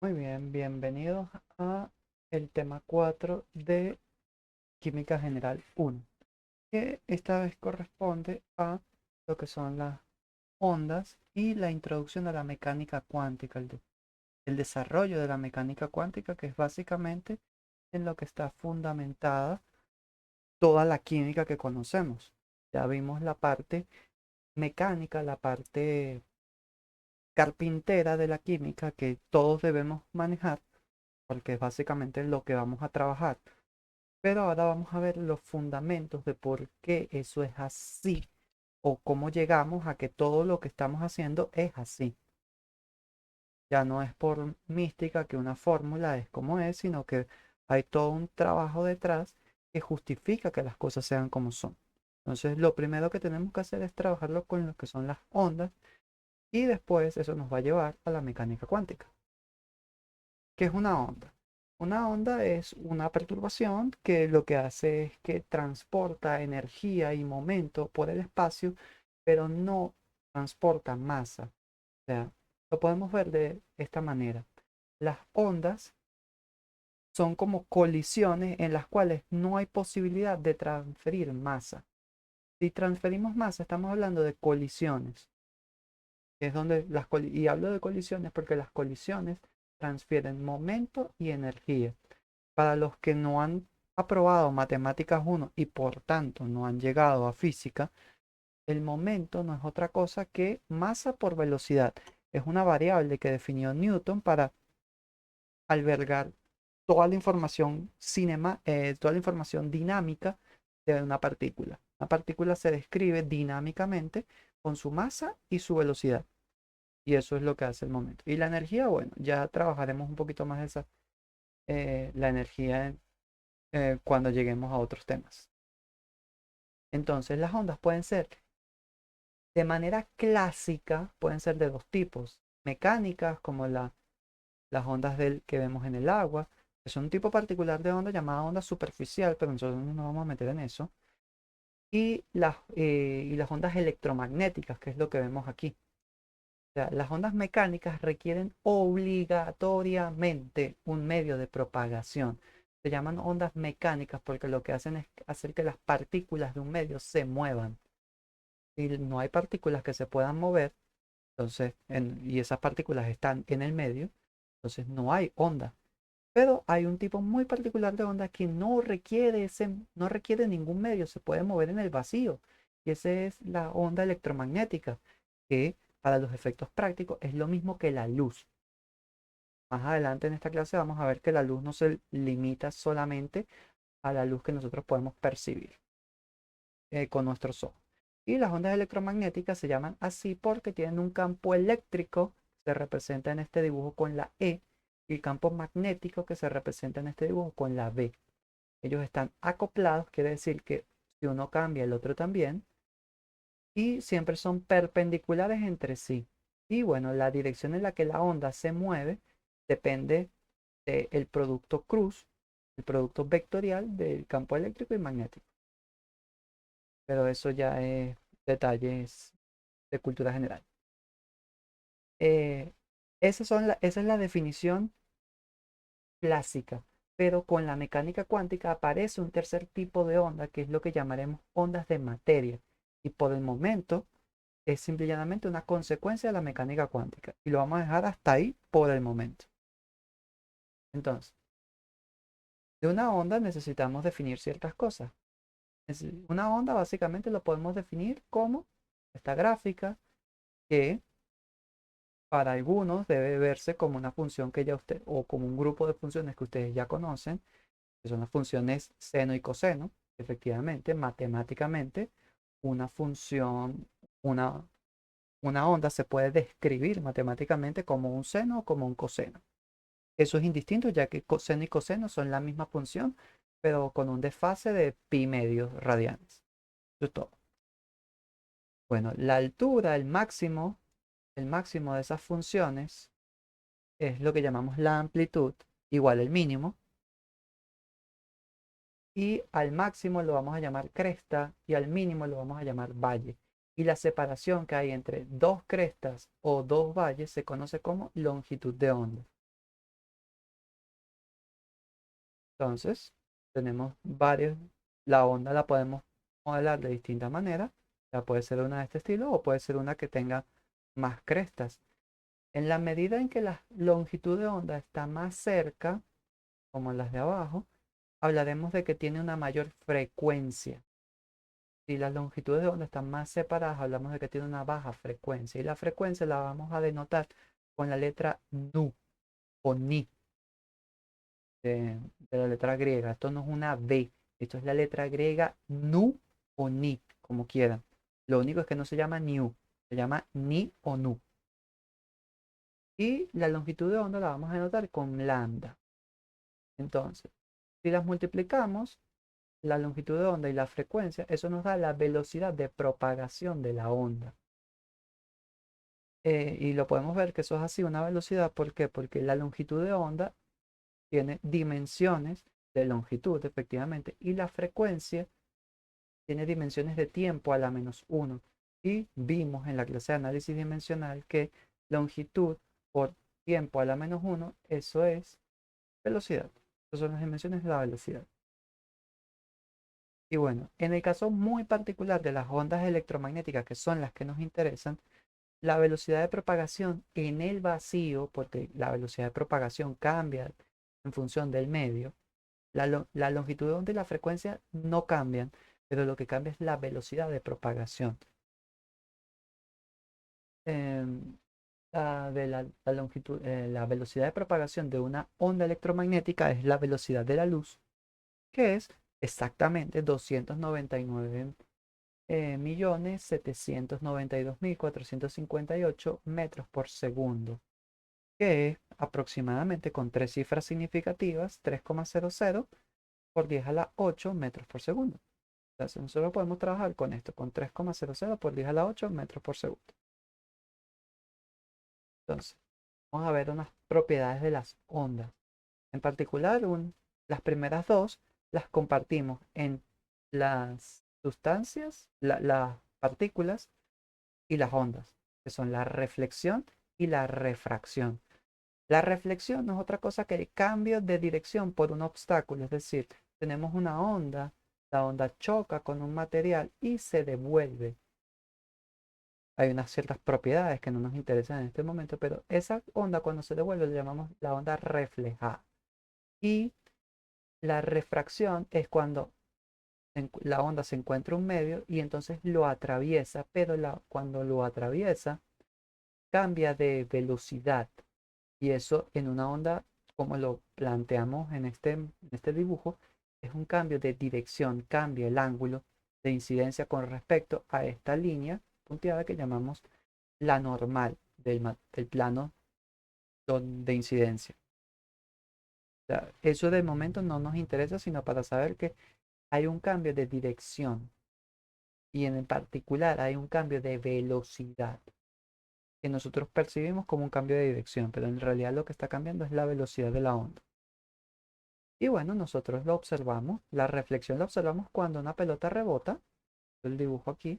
Muy bien, bienvenidos a el tema 4 de Química General 1, que esta vez corresponde a lo que son las ondas y la introducción a la mecánica cuántica, el desarrollo de la mecánica cuántica, que es básicamente en lo que está fundamentada toda la química que conocemos. Ya vimos la parte mecánica, la parte carpintera de la química que todos debemos manejar, porque es básicamente lo que vamos a trabajar. Pero ahora vamos a ver los fundamentos de por qué eso es así o cómo llegamos a que todo lo que estamos haciendo es así. Ya no es por mística que una fórmula es como es, sino que hay todo un trabajo detrás que justifica que las cosas sean como son. Entonces, lo primero que tenemos que hacer es trabajarlo con lo que son las ondas y después eso nos va a llevar a la mecánica cuántica. ¿Qué es una onda? Una onda es una perturbación que lo que hace es que transporta energía y momento por el espacio, pero no transporta masa. O sea, lo podemos ver de esta manera. Las ondas son como colisiones en las cuales no hay posibilidad de transferir masa. Si transferimos masa, estamos hablando de colisiones, que es donde y hablo de colisiones porque las colisiones transfieren momento y energía. Para los que no han aprobado matemáticas 1 y por tanto no han llegado a física, el momento no es otra cosa que masa por velocidad. Es una variable que definió Newton para albergar toda la información toda la información dinámica de una partícula. Una partícula se describe dinámicamente con su masa y su velocidad. Y eso es lo que hace el momento. Y la energía, bueno, ya trabajaremos un poquito más esa, la energía cuando lleguemos a otros temas. Entonces, las ondas pueden ser de manera clásica, pueden ser de dos tipos: mecánicas, como las ondas que vemos en el agua, que son un tipo particular de onda llamada onda superficial, pero nosotros no nos vamos a meter en eso, y las ondas electromagnéticas, que es lo que vemos aquí. O sea, las ondas mecánicas requieren obligatoriamente un medio de propagación. Se llaman ondas mecánicas porque lo que hacen es hacer que las partículas de un medio se muevan. Si no hay partículas que se puedan mover, entonces, y esas partículas están en el medio, entonces no hay onda. Pero hay un tipo muy particular de onda que no requiere ningún medio, se puede mover en el vacío. Y esa es la onda electromagnética, que para los efectos prácticos es lo mismo que la luz. Más adelante en esta clase vamos a ver que la luz no se limita solamente a la luz que nosotros podemos percibir con nuestros ojos. Y las ondas electromagnéticas se llaman así porque tienen un campo eléctrico, se representa en este dibujo con la E, y el campo magnético que se representa en este dibujo con la B. Ellos están acoplados, quiere decir que si uno cambia, el otro también, y siempre son perpendiculares entre sí. Y bueno, la dirección en la que la onda se mueve depende del producto cruz, el producto vectorial del campo eléctrico y magnético. Pero eso ya es detalles de cultura general. Eh, esa es la definición clásica, pero con la mecánica cuántica aparece un tercer tipo de onda, que es lo que llamaremos ondas de materia. Y por el momento es simple y llanamente una consecuencia de la mecánica cuántica. Y lo vamos a dejar hasta ahí por el momento. Entonces, de una onda necesitamos definir ciertas cosas. Una onda básicamente lo podemos definir como esta gráfica, que para algunos debe verse como una función que ya usted, o como un grupo de funciones que ustedes ya conocen, que son las funciones seno y coseno. Efectivamente, matemáticamente, una función, una, una onda se puede describir matemáticamente como un seno o como un coseno. Eso es indistinto, ya que seno y coseno son la misma función, pero con un desfase de pi medios radianes. Eso es todo. Bueno, la altura, el máximo de esas funciones es lo que llamamos la amplitud, igual el mínimo, y al máximo lo vamos a llamar cresta y al mínimo lo vamos a llamar valle. Y la separación que hay entre dos crestas o dos valles se conoce como longitud de onda. Entonces, tenemos varios, la onda la podemos modelar de distintas maneras. Ya puede ser una de este estilo o puede ser una que tenga más crestas. En la medida en que la longitud de onda está más cerca, como las de abajo, hablaremos de que tiene una mayor frecuencia. Si las longitudes de onda están más separadas, hablamos de que tiene una baja frecuencia. Y la frecuencia la vamos a denotar con la letra nu o ni de la letra griega. Esto no es una B, esto es la letra griega nu o ni, como quieran. Lo único es que no se llama new, se llama ni o nu. Y la longitud de onda la vamos a denotar con lambda. Entonces, si las multiplicamos, la longitud de onda y la frecuencia, eso nos da la velocidad de propagación de la onda. Y lo podemos ver que eso es así, una velocidad. ¿Por qué? Porque la longitud de onda tiene dimensiones de longitud, efectivamente, y la frecuencia tiene dimensiones de tiempo a la menos 1. Y vimos en la clase de análisis dimensional que longitud por tiempo a la menos 1, eso es velocidad. Esas son las dimensiones de la velocidad. Y bueno, en el caso muy particular de las ondas electromagnéticas, que son las que nos interesan, la velocidad de propagación en el vacío, porque la velocidad de propagación cambia en función del medio, la longitud de onda y la frecuencia no cambian, pero lo que cambia es la velocidad de propagación. Em, la longitud, la velocidad de propagación de una onda electromagnética es la velocidad de la luz, que es exactamente 299 millones 792.458 metros por segundo, que es aproximadamente con tres cifras significativas, 3,00 por 10 a la 8 metros por segundo. Entonces nosotros podemos trabajar con esto, con 3,00 por 10 a la 8 metros por segundo. Entonces, vamos a ver unas propiedades de las ondas. En particular, las primeras dos las compartimos en las sustancias, las partículas y las ondas, que son la reflexión y la refracción. La reflexión no es otra cosa que el cambio de dirección por un obstáculo, es decir, tenemos una onda, la onda choca con un material y se devuelve. Hay unas ciertas propiedades que no nos interesan en este momento, pero esa onda cuando se devuelve le llamamos la onda reflejada. Y la refracción es cuando la onda se encuentra un medio y entonces lo atraviesa, pero cuando lo atraviesa cambia de velocidad. Y eso en una onda, como lo planteamos en este dibujo, es un cambio de dirección, cambia el ángulo de incidencia con respecto a esta línea punteada que llamamos la normal del plano de incidencia. O sea, eso de momento no nos interesa, sino para saber que hay un cambio de dirección y en particular hay un cambio de velocidad que nosotros percibimos como un cambio de dirección, pero en realidad lo que está cambiando es la velocidad de la onda. Y bueno, nosotros lo observamos, la reflexión la observamos cuando una pelota rebota, el dibujo aquí,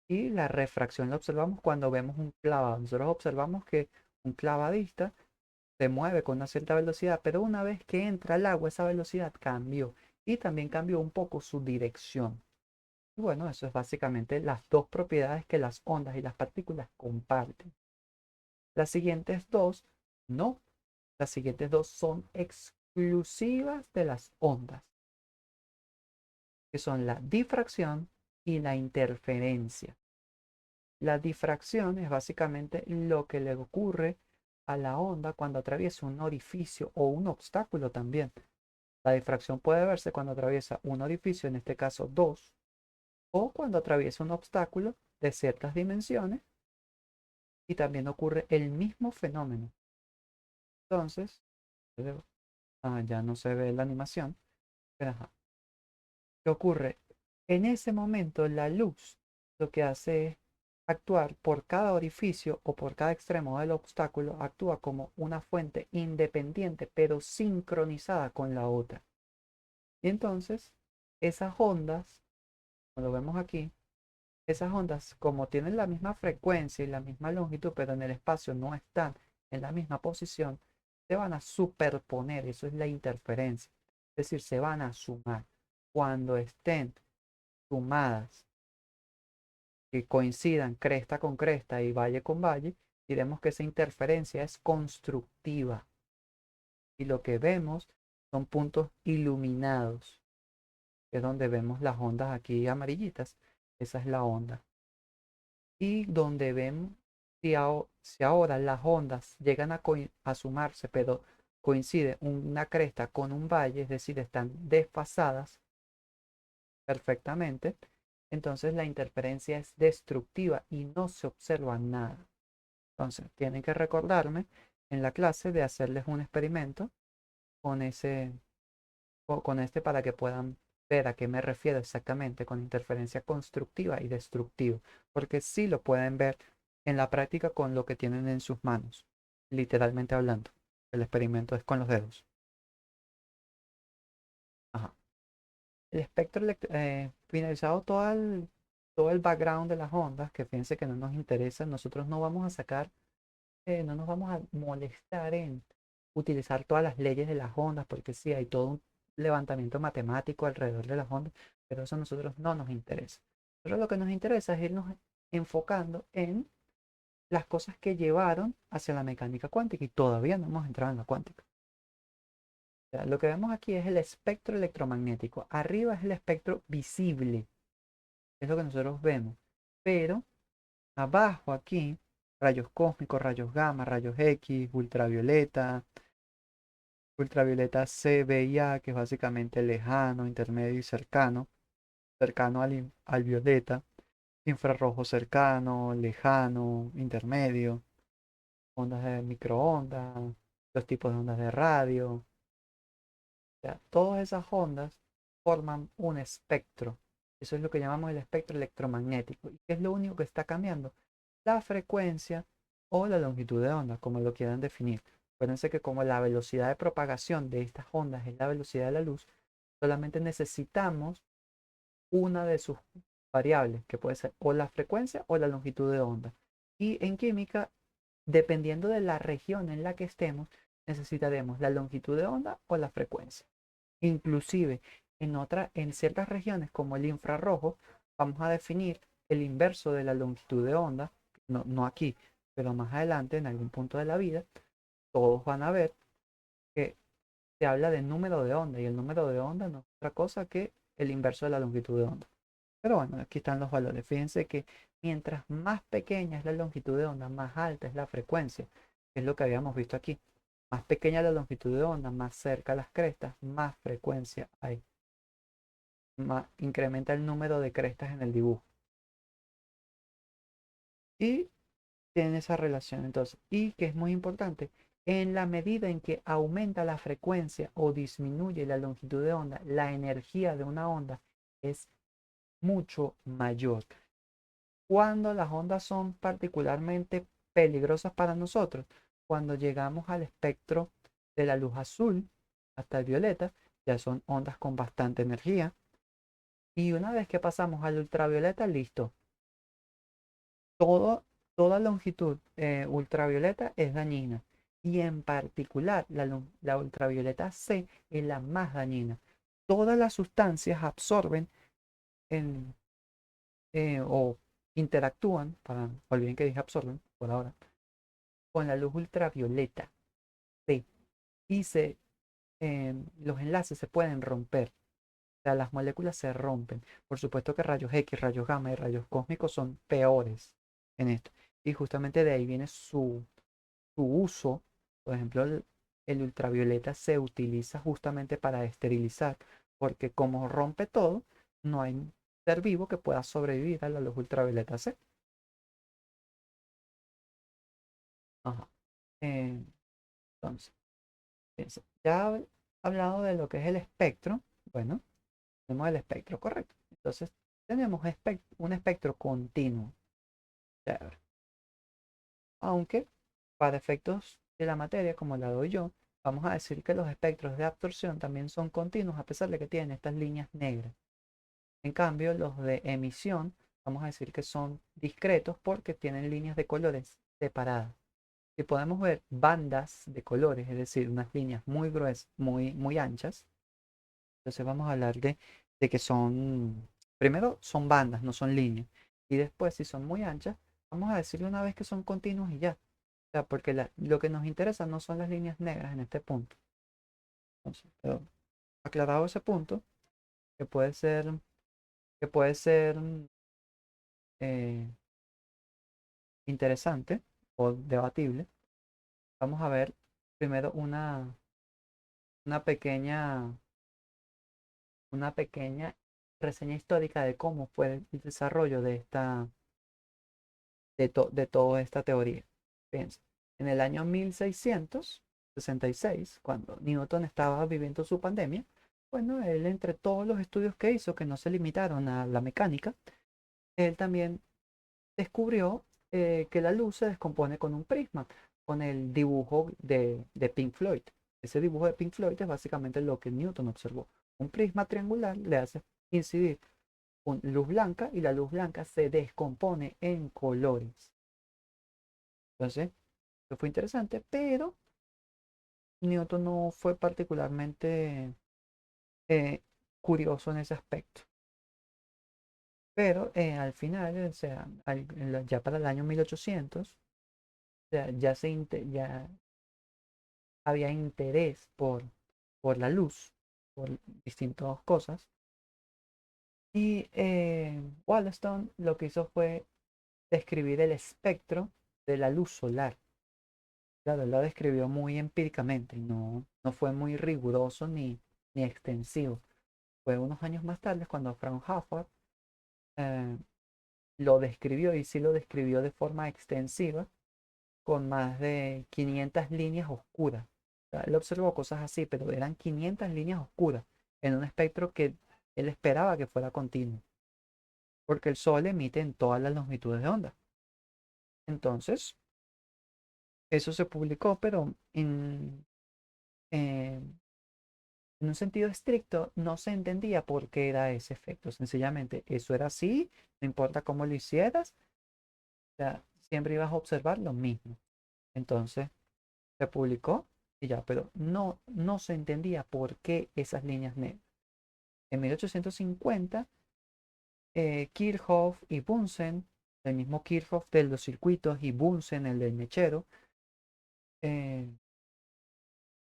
y la refracción la observamos cuando vemos un clavado. Nosotros observamos que un clavadista se mueve con una cierta velocidad, pero una vez que entra al agua, esa velocidad cambió y también cambió un poco su dirección. Y bueno, eso es básicamente las dos propiedades que las ondas y las partículas comparten. Las siguientes dos, no. Las siguientes dos son exclusivas de las ondas, que son la difracción y la interferencia. La difracción es básicamente lo que le ocurre a la onda cuando atraviesa un orificio o un obstáculo también. La difracción puede verse cuando atraviesa un orificio, en este caso dos, o cuando atraviesa un obstáculo de ciertas dimensiones y también ocurre el mismo fenómeno. Entonces, ya no se ve la animación, pero ajá. ¿Qué ocurre? En ese momento la luz lo que hace es actuar por cada orificio o por cada extremo del obstáculo, actúa como una fuente independiente pero sincronizada con la otra. Y entonces esas ondas, como lo vemos aquí, esas ondas como tienen la misma frecuencia y la misma longitud pero en el espacio no están en la misma posición, se van a superponer, eso es la interferencia. Es decir, se van a sumar. Cuando estén sumadas, que coincidan cresta con cresta y valle con valle, diremos que esa interferencia es constructiva. Y lo que vemos son puntos iluminados, que es donde vemos las ondas aquí amarillitas. Esa es la onda. Y donde vemos si ahora las ondas llegan a sumarse, pero coincide una cresta con un valle, es decir, están desfasadas perfectamente, entonces la interferencia es destructiva y no se observa nada. Entonces, tienen que recordarme en la clase de hacerles un experimento con con este para que puedan ver a qué me refiero exactamente con interferencia constructiva y destructiva, porque sí lo pueden ver en la práctica con lo que tienen en sus manos, literalmente hablando. El experimento es con los dedos. Ajá. El espectro finalizado todo el background de las ondas, que fíjense que no nos interesa, nosotros no vamos a sacar, no nos vamos a molestar en utilizar todas las leyes de las ondas, porque sí, hay todo un levantamiento matemático alrededor de las ondas, pero eso a nosotros no nos interesa. Pero lo que nos interesa es irnos enfocando en las cosas que llevaron hacia la mecánica cuántica y todavía no hemos entrado en la cuántica. O sea, lo que vemos aquí es el espectro electromagnético. Arriba es el espectro visible, es lo que nosotros vemos. Pero abajo aquí, rayos cósmicos, rayos gamma, rayos X, ultravioleta, ultravioleta C, B y A, que es básicamente lejano, intermedio y cercano, cercano al violeta, infrarrojo cercano, lejano, intermedio, ondas de microondas, los tipos de ondas de radio. O sea, todas esas ondas forman un espectro. Eso es lo que llamamos el espectro electromagnético. ¿Y qué es lo único que está cambiando? La frecuencia o la longitud de onda, como lo quieran definir. Acuérdense que como la velocidad de propagación de estas ondas es la velocidad de la luz, solamente necesitamos una de sus variables, que puede ser o la frecuencia o la longitud de onda. Y en química, dependiendo de la región en la que estemos, necesitaremos la longitud de onda o la frecuencia. Inclusive en ciertas regiones como el infrarrojo, vamos a definir el inverso de la longitud de onda, no aquí, pero más adelante, en algún punto de la vida, todos van a ver que se habla de número de onda y el número de onda no es otra cosa que el inverso de la longitud de onda. Pero bueno, aquí están los valores. Fíjense que mientras más pequeña es la longitud de onda, más alta es la frecuencia, que es lo que habíamos visto aquí. Más pequeña la longitud de onda, más cerca a las crestas, más frecuencia hay. Incrementa el número de crestas en el dibujo. Y tiene esa relación entonces. Y que es muy importante, en la medida en que aumenta la frecuencia o disminuye la longitud de onda, la energía de una onda es mucho mayor. Cuando las ondas son particularmente peligrosas para nosotros, cuando llegamos al espectro de la luz azul hasta el violeta, ya son ondas con bastante energía. Y una vez que pasamos al ultravioleta, listo. Todo, toda longitud ultravioleta es dañina. Y en particular, la ultravioleta C es la más dañina. Todas las sustancias absorben en, o interactúan, olviden que dije absorben por ahora, con la luz ultravioleta C. Y los enlaces se pueden romper. O sea, las moléculas se rompen. Por supuesto que rayos X, rayos gamma y rayos cósmicos son peores en esto. Y justamente de ahí viene su uso. Por ejemplo, el ultravioleta se utiliza justamente para esterilizar, porque como rompe todo, no hay ser vivo que pueda sobrevivir a la luz ultravioleta C. Ajá. Eh, entonces, fíjense, ya he hablado de lo que es el espectro. Bueno, tenemos el espectro correcto. Entonces, tenemos un espectro continuo. Chévere. Aunque, para efectos de la materia, como la doy yo, vamos a decir que los espectros de absorción también son continuos a pesar de que tienen estas líneas negras. En cambio, los de emisión, vamos a decir que son discretos porque tienen líneas de colores separadas. Si podemos ver bandas de colores, es decir, unas líneas muy gruesas, muy anchas, Entonces vamos a hablar de que son, primero son bandas, no son líneas. Y después, si son muy anchas, vamos a decirle una vez que son continuos y ya. O sea, porque lo que nos interesa no son las líneas negras en este punto. Entonces, pero aclarado ese punto, que puede ser, que puede ser eh, interesante o debatible, vamos a ver primero una pequeña, una pequeña reseña histórica de cómo fue el desarrollo de toda esta teoría. Fíjense, en el año 1666, cuando Newton estaba viviendo su pandemia, bueno, él entre todos los estudios que hizo, que no se limitaron a la mecánica, él también descubrió que la luz se descompone con un prisma, con el dibujo de Pink Floyd. Ese dibujo de Pink Floyd es básicamente lo que Newton observó. Un prisma triangular le hace incidir luz blanca y la luz blanca se descompone en colores. Entonces, eso fue interesante, pero Newton no fue particularmente eh, curioso en ese aspecto. Pero al final, o sea, ya para el año 1800, o sea, ya había interés por la luz, por distintas cosas. Y Wollaston lo que hizo fue describir el espectro de la luz solar. Claro, él lo describió muy empíricamente, no fue muy riguroso ni extensivo. Fue unos años más tarde cuando Frank Halford eh, lo describió y sí lo describió de forma extensiva con más de 500 líneas oscuras. O sea, él observó cosas así, pero eran 500 líneas oscuras en un espectro que él esperaba que fuera continuo, porque el Sol emite en todas las longitudes de onda. Entonces, eso se publicó, pero en un sentido estricto no se entendía por qué era ese efecto. Sencillamente, eso era así, no importa cómo lo hicieras, o sea, siempre ibas a observar lo mismo. Entonces, se publicó y ya, pero no se entendía por qué esas líneas negras. En 1850, Kirchhoff y Bunsen, el mismo Kirchhoff de los circuitos y Bunsen, el del mechero, eh,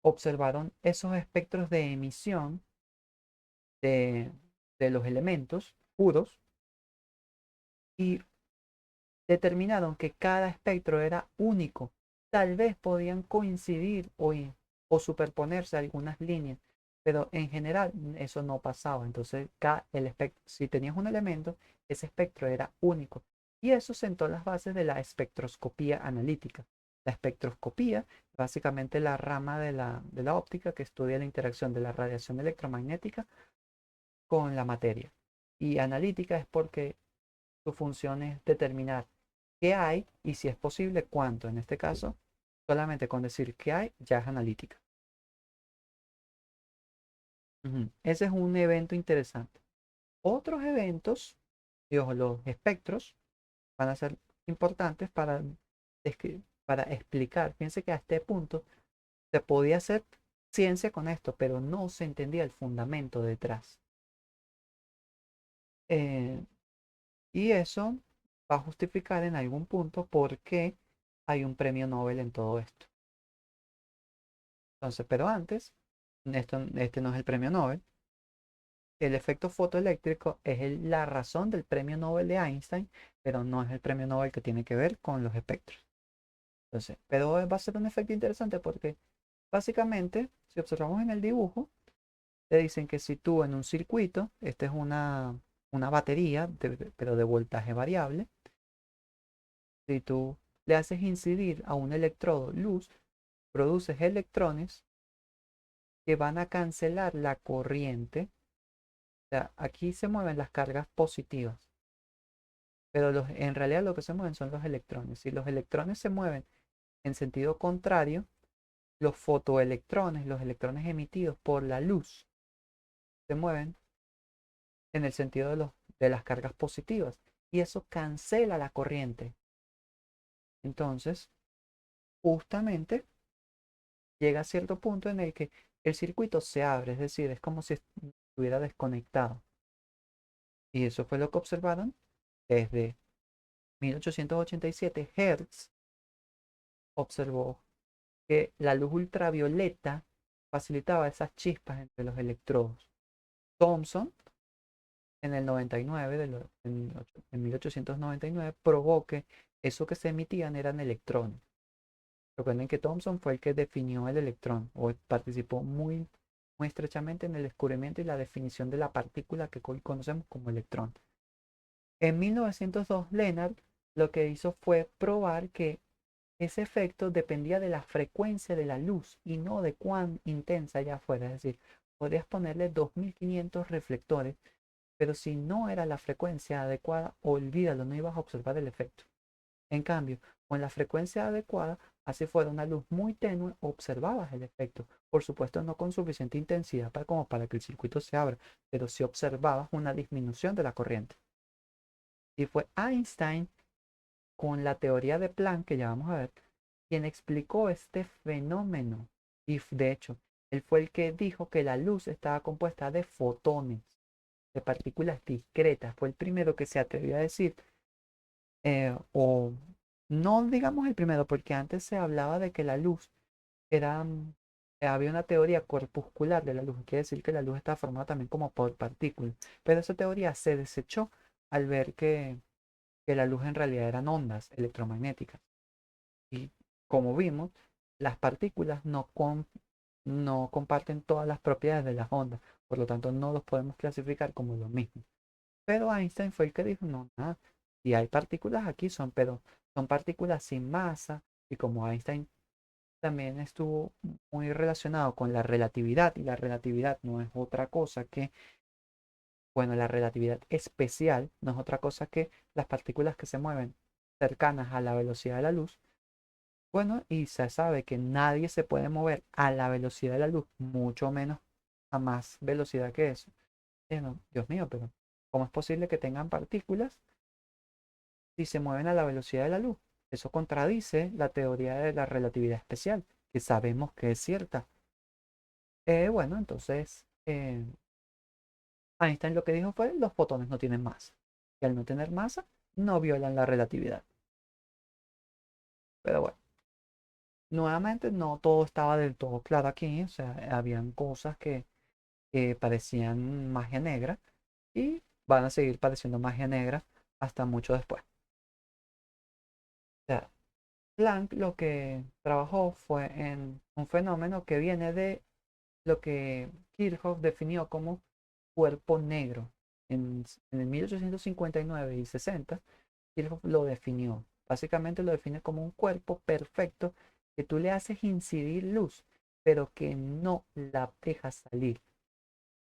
observaron esos espectros de emisión de, de los elementos puros y determinaron que cada espectro era único. Tal vez podían coincidir o superponerse algunas líneas, pero en general eso no pasaba. Entonces, si tenías un elemento, ese espectro era único. Y eso sentó las bases de la espectroscopía analítica. La espectroscopía, básicamente la rama de la óptica que estudia la interacción de la radiación electromagnética con la materia. Y analítica es porque su función es determinar qué hay y si es posible cuánto. En este caso, solamente con decir qué hay ya es analítica. Ese es un evento interesante. Otros eventos, digo, los espectros, van a ser importantes para explicar. Fíjense que a este punto se podía hacer ciencia con esto, pero no se entendía el fundamento detrás. Eh, y eso va a justificar en algún punto por qué hay un premio Nobel en todo esto. Entonces, pero antes, este no es el premio Nobel. El efecto fotoeléctrico es la razón del premio Nobel de Einstein, pero no es el premio Nobel que tiene que ver con los espectros. Entonces, pero va a ser un efecto interesante porque básicamente, si observamos en el dibujo, te dicen que si tú en un circuito, esta es una batería, pero de voltaje variable, si tú le haces incidir a un electrodo luz, produces electrones que van a cancelar la corriente. O sea, aquí se mueven las cargas positivas, pero en realidad lo que se mueven son los electrones. Si los electrones se mueven en sentido contrario, los fotoelectrones, los electrones emitidos por la luz, se mueven en el sentido de las cargas positivas y eso cancela la corriente. Entonces, justamente llega a cierto punto en el que el circuito se abre, es decir, es como si estuviera desconectado. Y eso fue lo que observaron desde 1887. Hertz observó que la luz ultravioleta facilitaba esas chispas entre los electrodos. Thomson, en el 99, en 1899, probó que eso que se emitían eran electrones. Recuerden que Thomson fue el que definió el electrón o participó muy estrechamente en el descubrimiento y la definición de la partícula que hoy conocemos como electrón. En 1902, Lennard lo que hizo fue probar que ese efecto dependía de la frecuencia de la luz y no de cuán intensa ya fuera. Es decir, podrías ponerle 2500 reflectores, pero si no era la frecuencia adecuada, olvídalo, no ibas a observar el efecto. En cambio, con la frecuencia adecuada, así fuera una luz muy tenue, observabas el efecto. Por supuesto, no con suficiente intensidad como para que el circuito se abra, pero sí observabas una disminución de la corriente. Y fue Einstein, con la teoría de Planck, que ya vamos a ver, quien explicó este fenómeno. Y de hecho, él fue el que dijo que la luz estaba compuesta de fotones, de partículas discretas. Fue el primero que se atrevió a decir, o no digamos el primero, porque antes se hablaba de que la luz era, había una teoría corpuscular de la luz, quiere decir que la luz está formada también como por partículas, pero esa teoría se desechó al ver que la luz en realidad eran ondas electromagnéticas. Y como vimos, las partículas no comparten todas las propiedades de las ondas, por lo tanto no los podemos clasificar como lo mismo. Pero Einstein fue el que dijo, no, nada, si hay partículas aquí pero son partículas sin masa, y como Einstein también estuvo muy relacionado con la relatividad, y la relatividad no es otra cosa que, bueno, la relatividad especial no es otra cosa que las partículas que se mueven cercanas a la velocidad de la luz. Bueno, y se sabe que nadie se puede mover a la velocidad de la luz, mucho menos a más velocidad que eso. No, Dios mío, pero ¿cómo es posible que tengan partículas si se mueven a la velocidad de la luz? Eso contradice la teoría de la relatividad especial, que sabemos que es cierta. Bueno, entonces Einstein lo que dijo fue los fotones no tienen masa. Y al no tener masa, no violan la relatividad. Pero bueno, nuevamente no todo estaba del todo claro aquí. O sea, habían cosas que parecían magia negra y van a seguir pareciendo magia negra hasta mucho después. O sea, Planck lo que trabajó fue en un fenómeno que viene de lo que Kirchhoff definió como cuerpo negro. En el 1859 y 60, Kirchhoff lo definió. Básicamente lo define como un cuerpo perfecto que tú le haces incidir luz, pero que no la dejas salir.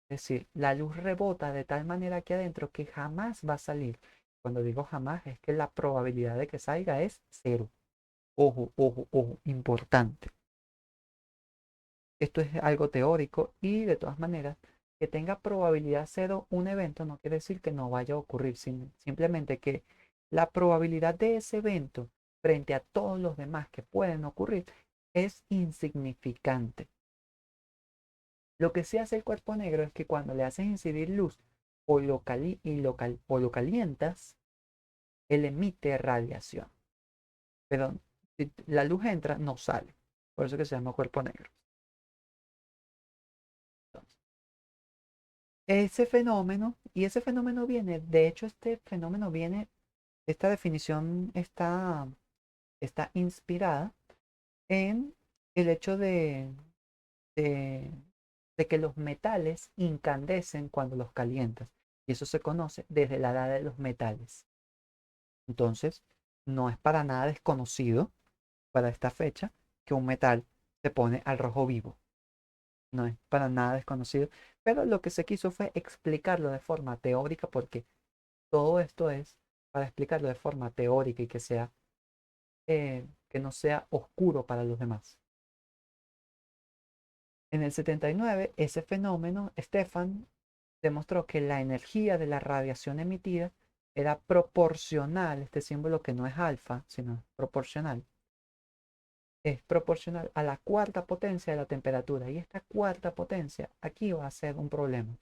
Es decir, la luz rebota de tal manera aquí adentro que jamás va a salir. Cuando digo jamás, es que la probabilidad de que salga es cero. Ojo, ojo, ojo, importante. Esto es algo teórico y de todas maneras, que tenga probabilidad cero un evento no quiere decir que no vaya a ocurrir, simplemente que la probabilidad de ese evento frente a todos los demás que pueden ocurrir es insignificante. Lo que sí hace el cuerpo negro es que cuando le haces incidir luz o lo calientas, él emite radiación. Pero si la luz entra, no sale. Por eso que se llama cuerpo negro. Entonces, ese fenómeno viene, de hecho este fenómeno viene, esta definición está inspirada en el hecho de, de que los metales incandescen cuando los calientas. Y eso se conoce desde la edad de los metales. Entonces, no es para nada desconocido para esta fecha que un metal se pone al rojo vivo. No es para nada desconocido, pero lo que se quiso fue explicarlo de forma teórica porque todo esto es para explicarlo de forma teórica y que no sea oscuro para los demás. En el 79, ese fenómeno, Stefan demostró que la energía de la radiación emitida era proporcional, este símbolo que no es alfa, sino proporcional, es proporcional a la cuarta potencia de la temperatura. Y esta cuarta potencia aquí va a ser un problema.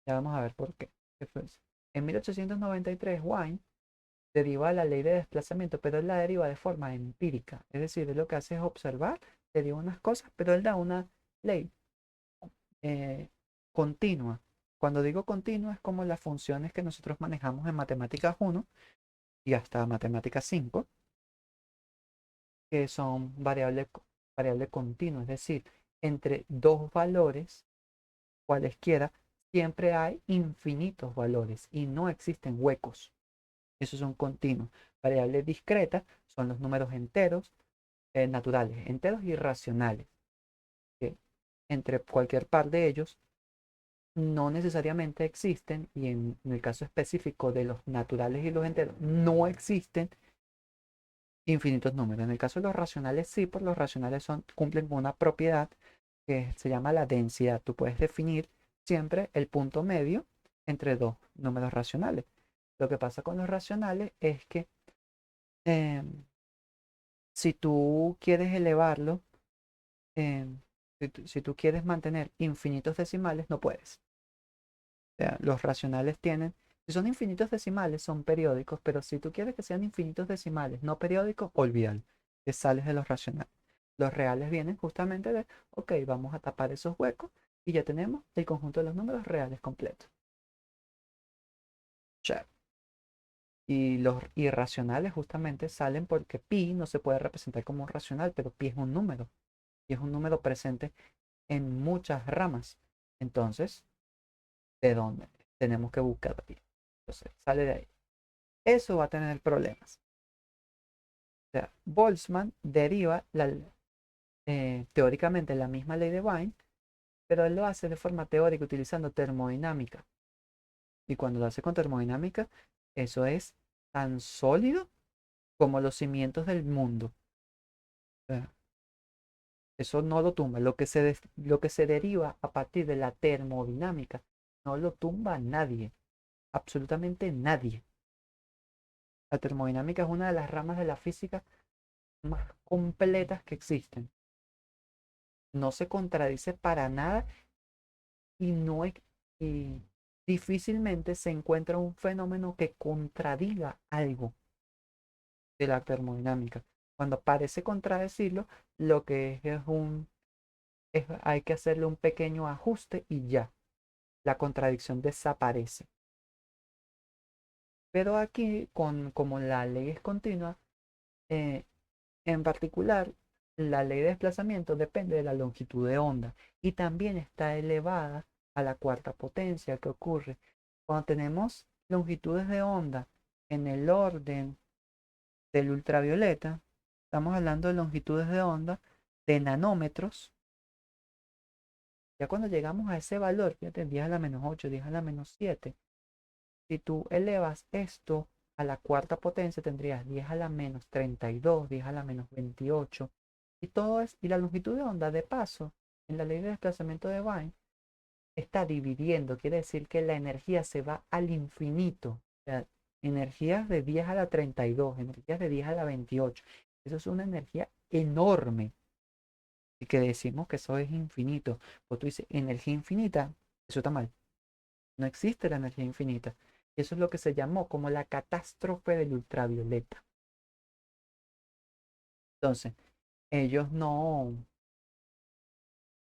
Ya vamos a ver por qué. ¿Qué fue eso? En 1893, Wien deriva la ley de desplazamiento, pero él la deriva de forma empírica. Es decir, él lo que hace es observar, deriva unas cosas, pero él da una ley eh, continua. Cuando digo continua es como las funciones que nosotros manejamos en matemáticas 1 y hasta matemáticas 5, que son variable continua, es decir, entre dos valores cualesquiera, siempre hay infinitos valores y no existen huecos. Esos son continuos. Variables discretas son los números enteros, naturales, enteros y racionales, que entre cualquier par de ellos no necesariamente existen, y en el caso específico de los naturales y los enteros, no existen infinitos números. En el caso de los racionales, sí, porque los racionales cumplen con una propiedad que se llama la densidad. Tú puedes definir siempre el punto medio entre dos números racionales. Lo que pasa con los racionales es que em, si tú quieres elevarlo, si tú quieres mantener infinitos decimales, no puedes. O sea, los racionales tienen, si son infinitos decimales, son periódicos, pero si tú quieres que sean infinitos decimales, no periódicos, olvídalo, te sales de los racionales. Los reales vienen justamente de, ok, vamos a tapar esos huecos y ya tenemos el conjunto de los números reales completos. Check. Y los irracionales justamente salen porque pi no se puede representar como un racional, pero pi es un número. Y es un número presente en muchas ramas. Entonces, ¿de dónde? Tenemos que buscar pi. Entonces, sale de ahí. Eso va a tener problemas. O sea, Boltzmann deriva teóricamente la misma ley de Wien, pero él lo hace de forma teórica utilizando termodinámica. Y cuando lo hace con termodinámica, eso es tan sólido como los cimientos del mundo. O sea, eso no lo tumba. Lo que se deriva a partir de la termodinámica no lo tumba nadie. Absolutamente nadie. La termodinámica es una de las ramas de la física más completas que existen. No se contradice para nada y no es, y difícilmente se encuentra un fenómeno que contradiga algo de la termodinámica. Cuando parece contradecirlo, lo que hay que hacerle un pequeño ajuste y ya, la contradicción desaparece. Pero aquí, como la ley es continua, eh, en particular, la ley de desplazamiento depende de la longitud de onda y también está elevada a la cuarta potencia. ¿Qué ocurre? Cuando tenemos longitudes de onda en el orden del ultravioleta, estamos hablando de longitudes de onda de nanómetros. Ya cuando llegamos a ese valor, fíjate, 10 a la menos 8, 10 a la menos 7, si tú elevas esto a la cuarta potencia, tendrías 10 a la menos 32, 10 a la menos 28. Y la longitud de onda, de paso, en la ley de desplazamiento de Wien, está dividiendo. Quiere decir que la energía se va al infinito. O sea, energías de 10 a la 32, energías de 10 a la 28. Eso es una energía enorme. Y que decimos que eso es infinito. Pues tú dices, energía infinita, eso está mal. No existe la energía infinita. Y eso es lo que se llamó como la catástrofe del ultravioleta. Entonces, ellos no...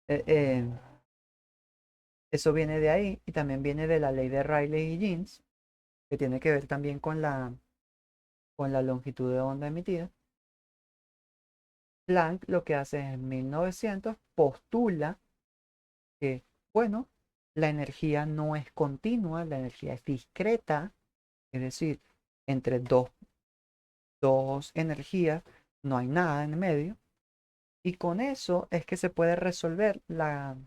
eh, eh, eso viene de ahí y también viene de la ley de Rayleigh y Jeans, que tiene que ver también con la longitud de onda emitida. Planck lo que hace en 1900 postula que, bueno, la energía no es continua, la energía es discreta, es decir, entre dos energías no hay nada en medio. Y con eso es que se puede resolver la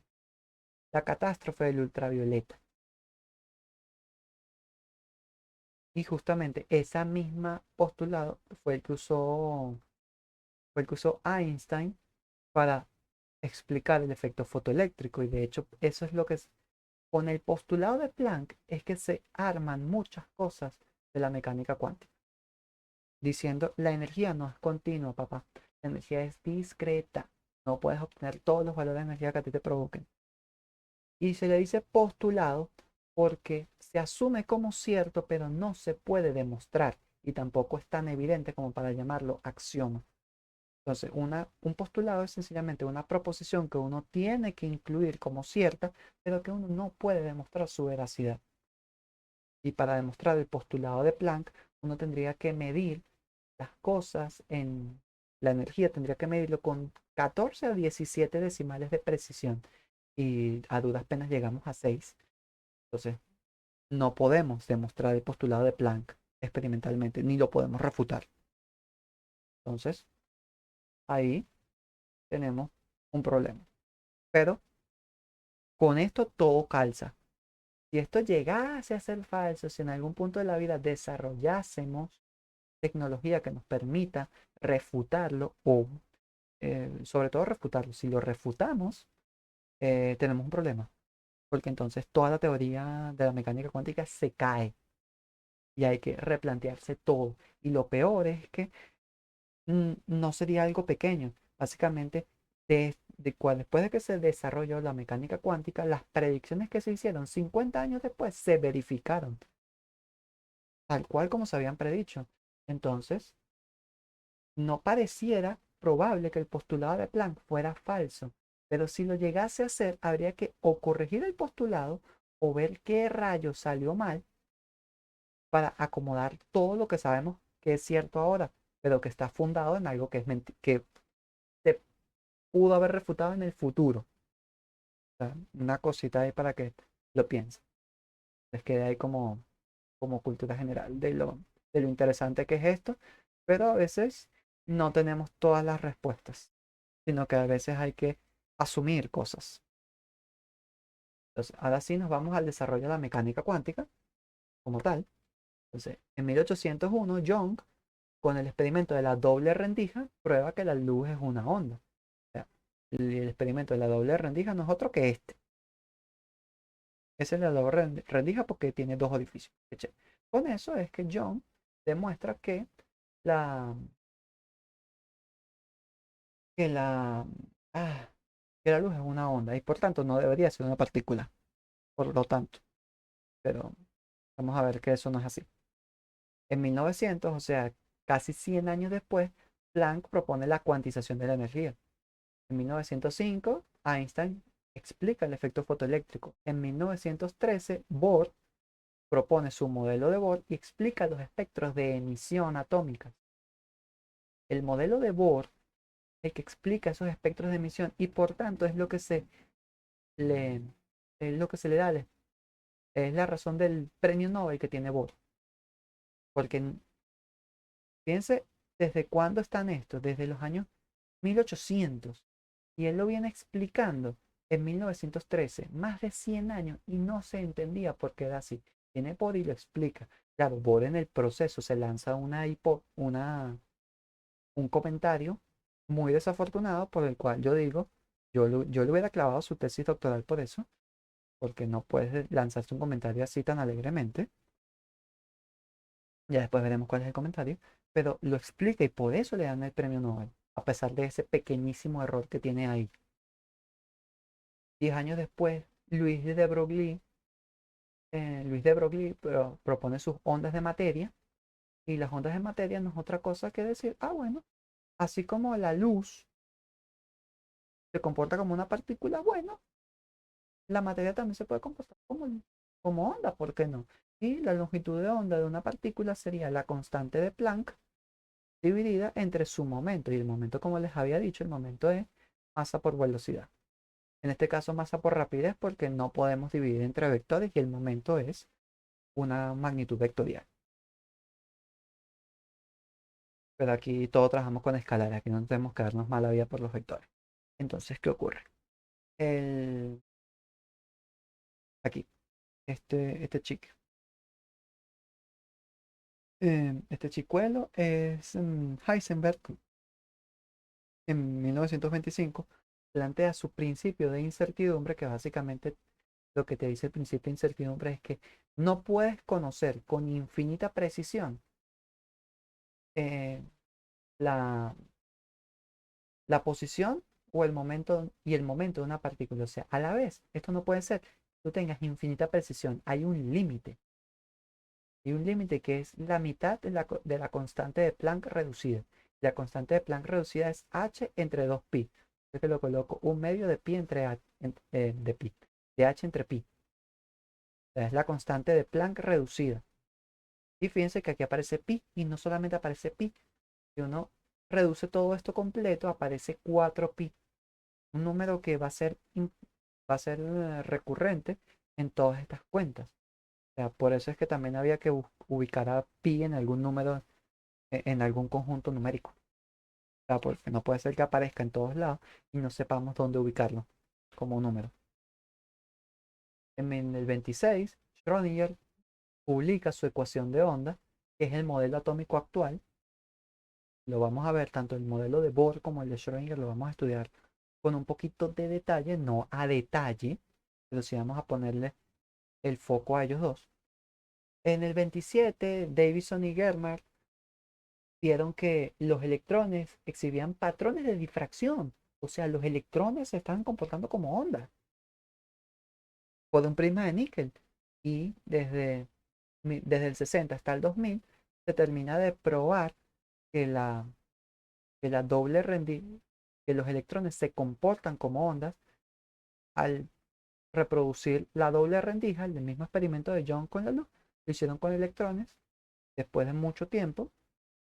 catástrofe del ultravioleta. Y justamente esa misma postulado fue el que usó Einstein para explicar el efecto fotoeléctrico. Y de hecho, eso es lo que con el postulado de Planck es que se arman muchas cosas de la mecánica cuántica. diciendo la energía no es continua, papá. La energía es discreta. No puedes obtener todos los valores de energía que a ti te provoquen. Y se le dice postulado porque se asume como cierto, pero no se puede demostrar y tampoco es tan evidente como para llamarlo axioma. Entonces, un postulado es sencillamente una proposición que uno tiene que incluir como cierta, pero que uno no puede demostrar su veracidad. Y para demostrar el postulado de Planck, uno tendría que medir las cosas en la energía, tendría que medirlo con 14 a 17 decimales de precisión. Y a duras penas llegamos a 6. Entonces, no podemos demostrar el postulado de Planck experimentalmente, ni lo podemos refutar. Entonces, ahí tenemos un problema. Pero con esto todo calza. Si esto llegase a ser falso, si en algún punto de la vida desarrollásemos tecnología que nos permita refutarlo o sobre todo refutarlo, si lo refutamos, tenemos un problema, porque entonces toda la teoría de la mecánica cuántica se cae y hay que replantearse todo. Y lo peor es que no sería algo pequeño. Básicamente, después de que se desarrolló la mecánica cuántica, las predicciones que se hicieron 50 años después se verificaron, tal cual como se habían predicho. Entonces, no pareciera probable que el postulado de Planck fuera falso, pero si lo llegase a hacer, habría que o corregir el postulado o ver qué rayo salió mal para acomodar todo lo que sabemos que es cierto ahora, pero que está fundado en algo que es que se pudo haber refutado en el futuro. O sea, una cosita ahí para que lo piensen. Les quede ahí como cultura general de lo interesante que es esto, pero a veces no tenemos todas las respuestas, sino que a veces hay que asumir cosas. Entonces, ahora sí nos vamos al desarrollo de la mecánica cuántica como tal. Entonces, en 1801, Young, con el experimento de la doble rendija, prueba que la luz es una onda. O sea, el experimento de la doble rendija no es otro que este. Esa es la doble rendija porque tiene dos orificios. Con eso es que Young demuestra la, que la, ah, que la luz es una onda y por tanto no debería ser una partícula. Por lo tanto, pero vamos a ver que eso no es así. En 1900, o sea, casi 100 años después, Planck propone la cuantización de la energía. En 1905, Einstein explica el efecto fotoeléctrico. En 1913, Bohr propone su modelo de Bohr y explica los espectros de emisión atómica. El modelo de Bohr es el que explica esos espectros de emisión y por tanto le, es lo que se le da, es la razón del premio Nobel que tiene Bohr. Porque piense desde cuándo están estos, desde los años 1800. Y él lo viene explicando en 1913, más de 100 años, y no se entendía por qué era así. Viene Bohr y lo explica. Claro, Bohr en el proceso se lanza un comentario muy desafortunado por el cual yo digo, yo le hubiera clavado su tesis doctoral por eso, porque no puedes lanzarse un comentario así tan alegremente. Ya después veremos cuál es el comentario, pero lo explica y por eso le dan el premio Nobel, a pesar de ese pequeñísimo error que tiene ahí. 10 años después, Luis de Broglie propone sus ondas de materia, y las ondas de materia no es otra cosa que decir, bueno, así como la luz se comporta como una partícula, bueno, la materia también se puede comportar como onda, ¿por qué no? Y la longitud de onda de una partícula sería la constante de Planck dividida entre su momento. Y el momento, como les había dicho, el momento es masa por velocidad. En este caso, masa por rapidez, porque no podemos dividir entre vectores y el momento es una magnitud vectorial. Pero aquí todos trabajamos con escalares, aquí no tenemos que darnos mala vida por los vectores. Entonces, ¿qué ocurre? El, aquí, este chico. Este chicuelo es Heisenberg en 1925 plantea su principio de incertidumbre, que básicamente lo que te dice el principio de incertidumbre es que no puedes conocer con infinita precisión eh, la, la posición o el momento de una partícula. O sea, a la vez, esto no puede ser que tú tengas infinita precisión. Hay un límite. Y un límite que es la mitad de la constante de Planck reducida. La constante de Planck reducida es h entre 2pi. Yo que lo coloco un medio de pi entre de pi, de h entre pi. O sea, es la constante de Planck reducida. Y fíjense que aquí aparece pi y no solamente aparece pi. Si uno reduce todo esto completo, aparece 4pi. Un número que va a ser recurrente en todas estas cuentas. O sea, por eso es que también había que ubicar a pi en algún número, en algún conjunto numérico. O sea, porque no puede ser que aparezca en todos lados y no sepamos dónde ubicarlo como un número. En el 26, Schrödinger publica su ecuación de onda, que es el modelo atómico actual. Lo vamos a ver, tanto el modelo de Bohr como el de Schrödinger lo vamos a estudiar con un poquito de detalle, no a detalle, pero sí vamos a ponerle el foco a ellos dos. En el 27, Davison y Germer vieron que los electrones exhibían patrones de difracción. O sea, los electrones se estaban comportando como ondas por un prisma de níquel. Y desde el 60 hasta el 2000 se termina de probar que que la doble rendija, que los electrones se comportan como ondas al reproducir la doble rendija, el mismo experimento de Young con la luz. Lo hicieron con electrones después de mucho tiempo. O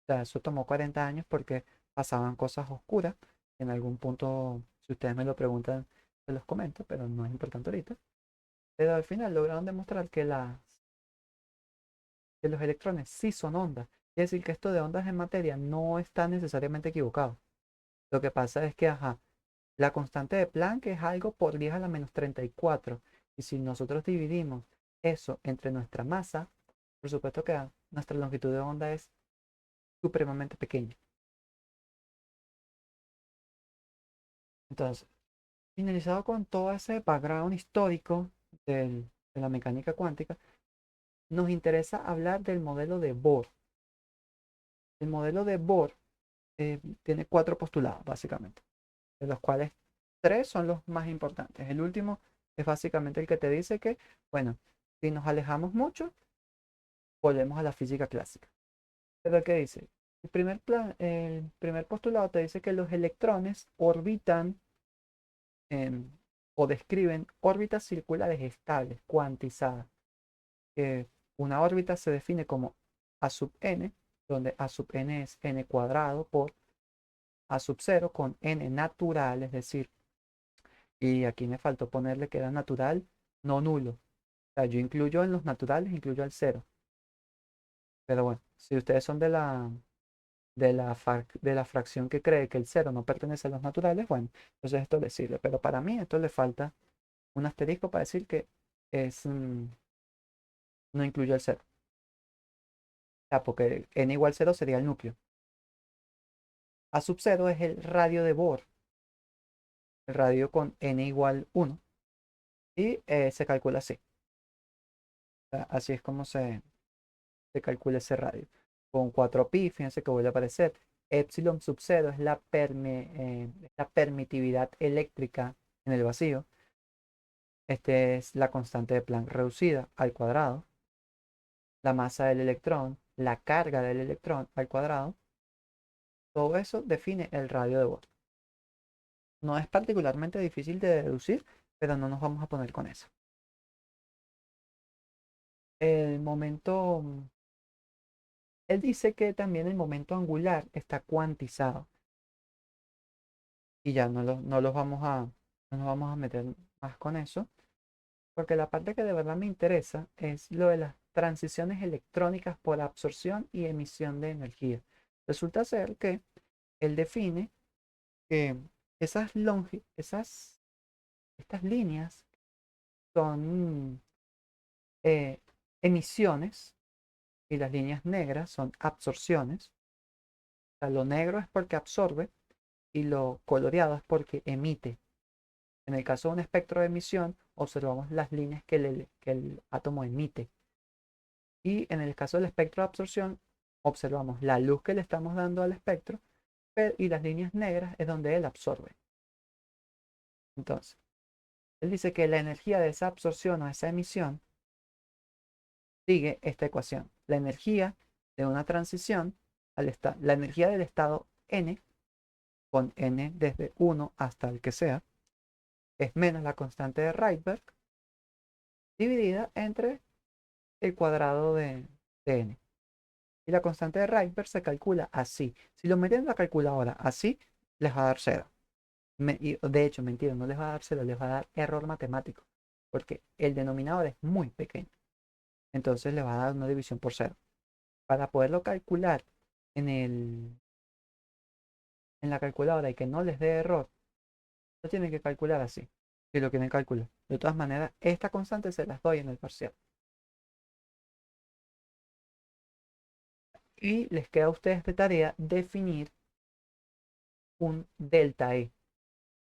sea, eso tomó 40 años porque pasaban cosas oscuras. En algún punto, si ustedes me lo preguntan, se los comento, pero no es importante ahorita. Pero al final lograron demostrar que los electrones sí son ondas. Es decir, que esto de ondas en materia no está necesariamente equivocado. Lo que pasa es que, ajá, la constante de Planck es algo por 10 a la menos 34. Y si nosotros dividimos eso entre nuestra masa, por supuesto que nuestra longitud de onda es supremamente pequeña. Entonces, finalizado con todo ese background histórico de la mecánica cuántica, nos interesa hablar del modelo de Bohr. El modelo de Bohr tiene cuatro postulados, básicamente, de los cuales tres son los más importantes. El último es básicamente el que te dice que, bueno, si nos alejamos mucho, volvemos a la física clásica. Pero ¿qué dice? El primer postulado te dice que los electrones orbitan em, o describen órbitas circulares estables, cuantizadas. Que una órbita se define como A sub n, donde A sub n es n cuadrado por A sub 0 con n natural, es decir, y aquí me faltó ponerle que era natural, no nulo. O sea, yo incluyo en los naturales, incluyo al cero. Pero bueno, si ustedes son de la fracción que cree que el cero no pertenece a los naturales, bueno, entonces esto le sirve. Pero para mí esto le falta un asterisco para decir que es, no incluye el cero. O sea, porque n igual cero sería el núcleo. A sub 0 es el radio de Bohr, el radio con n igual 1, y se calcula así. O sea, así es como se calcula ese radio. Con 4pi, fíjense que vuelve a aparecer. Epsilon sub 0 es la permitividad eléctrica en el vacío. Este es la constante de Planck reducida al cuadrado. La masa del electrón, la carga del electrón al cuadrado. Todo eso define el radio de Bohr. No es particularmente difícil de deducir, pero no nos vamos a poner con eso. El momento, él dice que también el momento angular está cuantizado. Y ya no nos vamos a meter más con eso, porque la parte que de verdad me interesa es lo de las transiciones electrónicas por absorción y emisión de energía. Resulta ser que él define que estas líneas son eh, emisiones y las líneas negras son absorciones. O sea, lo negro es porque absorbe y lo coloreado es porque emite. En el caso de un espectro de emisión, observamos las líneas que el átomo emite. Y en el caso del espectro de absorción, observamos la luz que le estamos dando al espectro y las líneas negras es donde él absorbe. Entonces, él dice que la energía de esa absorción o esa emisión sigue esta ecuación. La energía de una transición, la energía del estado n, con n desde 1 hasta el que sea, es menos la constante de Rydberg dividida entre el cuadrado de n. Y la constante de Rydberg se calcula así. Si lo meten en la calculadora así, les va a dar 0. De hecho, mentira, no les va a dar 0, les va a dar error matemático, porque el denominador es muy pequeño. Entonces les va a dar una división por 0. Para poderlo calcular en la calculadora y que no les dé error, lo tienen que calcular así, si lo quieren calcular. De todas maneras, esta constante se las doy en el parcial. Y les queda a ustedes de tarea definir un delta E,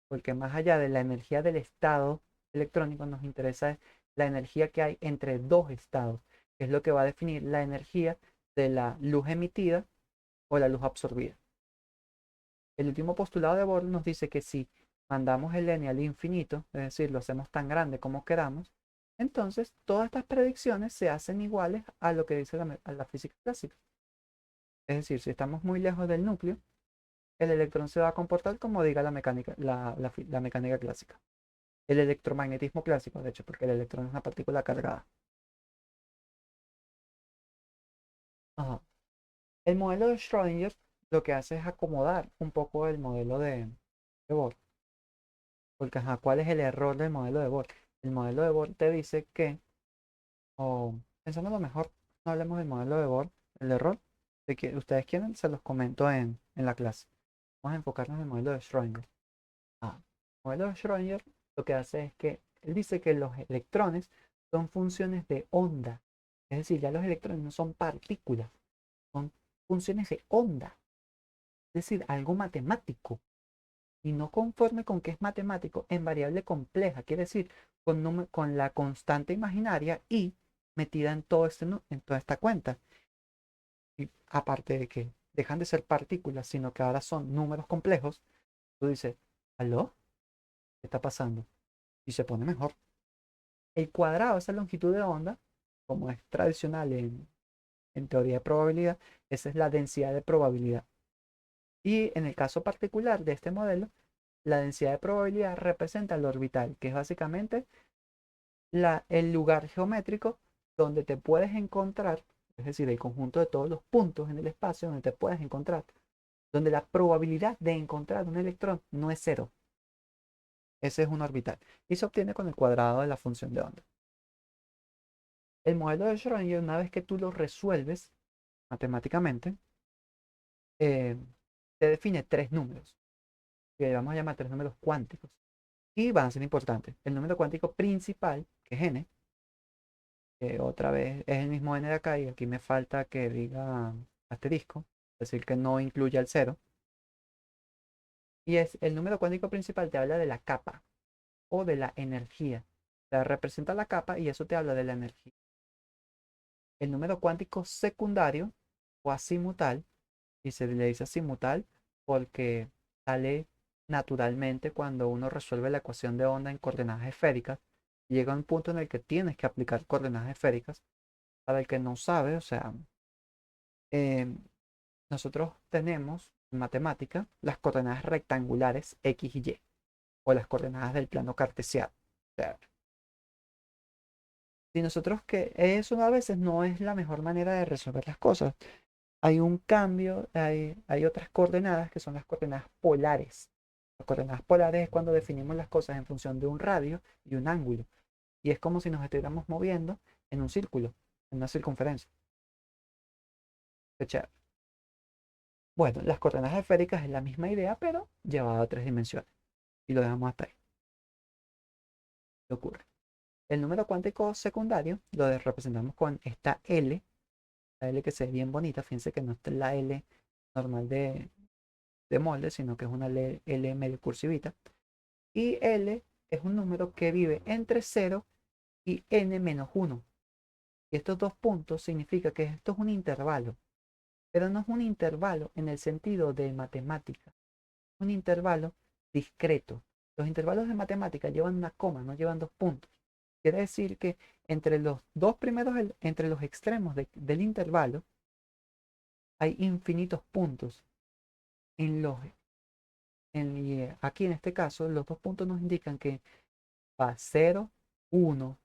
porque más allá de la energía del estado electrónico, nos interesa la energía que hay entre dos estados, que es lo que va a definir la energía de la luz emitida o la luz absorbida. El último postulado de Bohr nos dice que si mandamos el n al infinito, es decir, lo hacemos tan grande como queramos, entonces todas estas predicciones se hacen iguales a lo que dice la física clásica. Es decir, si estamos muy lejos del núcleo, el electrón se va a comportar como diga la mecánica, la mecánica clásica. El electromagnetismo clásico, de hecho, porque el electrón es una partícula cargada. Ajá. El modelo de Schrödinger lo que hace es acomodar un poco el modelo de Bohr. Porque, ajá, ¿cuál es el error del modelo de Bohr? El modelo de Bohr te dice que, o pensando lo mejor, no hablemos del modelo de Bohr, el error, de que ustedes quieren, se los comento en la clase. Vamos a enfocarnos en el modelo de Schrödinger. Ah, el modelo de Schrödinger lo que hace es que él dice que los electrones son funciones de onda. Es decir, ya los electrones no son partículas, son funciones de onda. Es decir, algo matemático. Y no conforme con que es matemático, en variable compleja, quiere decir, con la constante imaginaria y metida en en toda esta cuenta. Y aparte de que dejan de ser partículas, sino que ahora son números complejos, tú dices, ¿aló? ¿Qué está pasando? Y se pone mejor. El cuadrado, esa longitud de onda, como es tradicional en teoría de probabilidad, esa es la densidad de probabilidad. Y en el caso particular de este modelo, la densidad de probabilidad representa el orbital, que es básicamente el lugar geométrico donde te puedes encontrar, es decir, el conjunto de todos los puntos en el espacio donde te puedes encontrar, donde la probabilidad de encontrar un electrón no es cero. Ese es un orbital. Y se obtiene con el cuadrado de la función de onda. El modelo de Schrödinger, una vez que tú lo resuelves matemáticamente, eh, te define tres números, que vamos a llamar tres números cuánticos. Y van a ser importantes. El número cuántico principal, que es n, que otra vez es el mismo n de acá, y aquí me falta que diga asterisco, es decir, que no incluya el cero. Y es el número cuántico principal, te habla de la capa o de la energía. O sea, representa la capa y eso te habla de la energía. El número cuántico secundario o azimutal, y se le dice azimutal porque sale naturalmente cuando uno resuelve la ecuación de onda en coordenadas esféricas. Llega un punto en el que tienes que aplicar coordenadas esféricas. Para el que no sabe, o sea, eh, nosotros tenemos en matemática las coordenadas rectangulares X y Y, o las coordenadas del plano cartesiano. O sea, si nosotros que eso a veces no es la mejor manera de resolver las cosas. Hay un cambio, hay otras coordenadas que son las coordenadas polares. Las coordenadas polares es cuando definimos las cosas en función de un radio y un ángulo. Y es como si nos estuviéramos moviendo en un círculo, en una circunferencia. Qué chévere. Bueno, las coordenadas esféricas es la misma idea, pero llevada a tres dimensiones. Y lo dejamos hasta ahí. ¿Qué ocurre? El número cuántico secundario representamos con esta L, la L que se ve bien bonita. Fíjense que no es la L normal de molde, sino que es una L medio cursivita. Y L es un número que vive entre 0 y n menos 1. Y estos dos puntos significa que esto es un intervalo. pero no es un intervalo en el sentido de matemática, un intervalo discreto. Los intervalos de matemática llevan una coma, no llevan dos puntos. Quiere decir que entre los dos primeros, entre los extremos del intervalo, hay infinitos puntos. En los, aquí en este caso, los dos puntos nos indican que va 0, 1,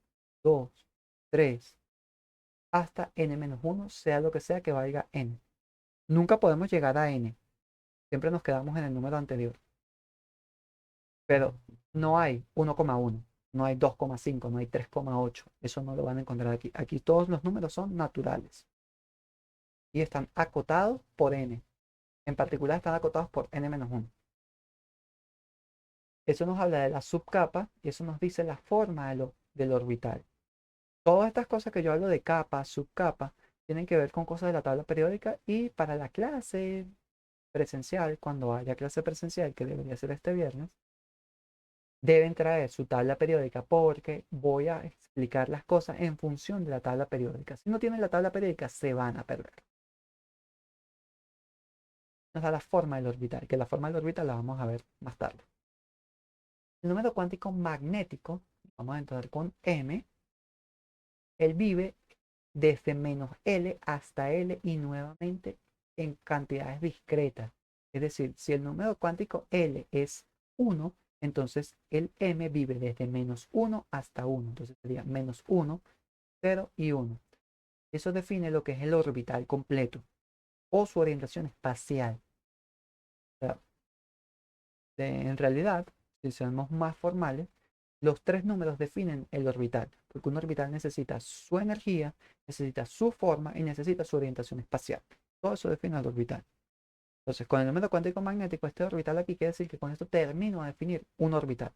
2, 3, hasta n-1, sea lo que sea que valga n. Nunca podemos llegar a n. Siempre nos quedamos en el número anterior. Pero no hay 1,1, no hay 2,5, no hay 3,8. Eso no lo van a encontrar aquí. Aquí todos los números son naturales. Y están acotados por n. En particular están acotados por n-1. Eso nos habla de la subcapa y eso nos dice la forma del orbital. Todas estas cosas que yo hablo de capa, subcapa, tienen que ver con cosas de la tabla periódica, y para la clase presencial, cuando haya clase presencial, que debería ser este viernes, deben traer su tabla periódica porque voy a explicar las cosas en función de la tabla periódica. Si no tienen la tabla periódica, se van a perder. Nos da la forma del orbital, que la forma del orbital la vamos a ver más tarde. El número cuántico magnético, vamos a entrar con M, él vive desde menos L hasta L y nuevamente en cantidades discretas. Es decir, si el número cuántico L es 1, entonces el M vive desde menos 1 hasta 1. Entonces sería menos 1, 0 y 1. Eso define lo que es el orbital completo o su orientación espacial. O sea, en realidad, si somos más formales, los tres números definen el orbital, porque un orbital necesita su energía, necesita su forma y necesita su orientación espacial. Todo eso define el orbital. Entonces, con el número cuántico magnético, este orbital aquí quiere decir que con esto termino de definir un orbital.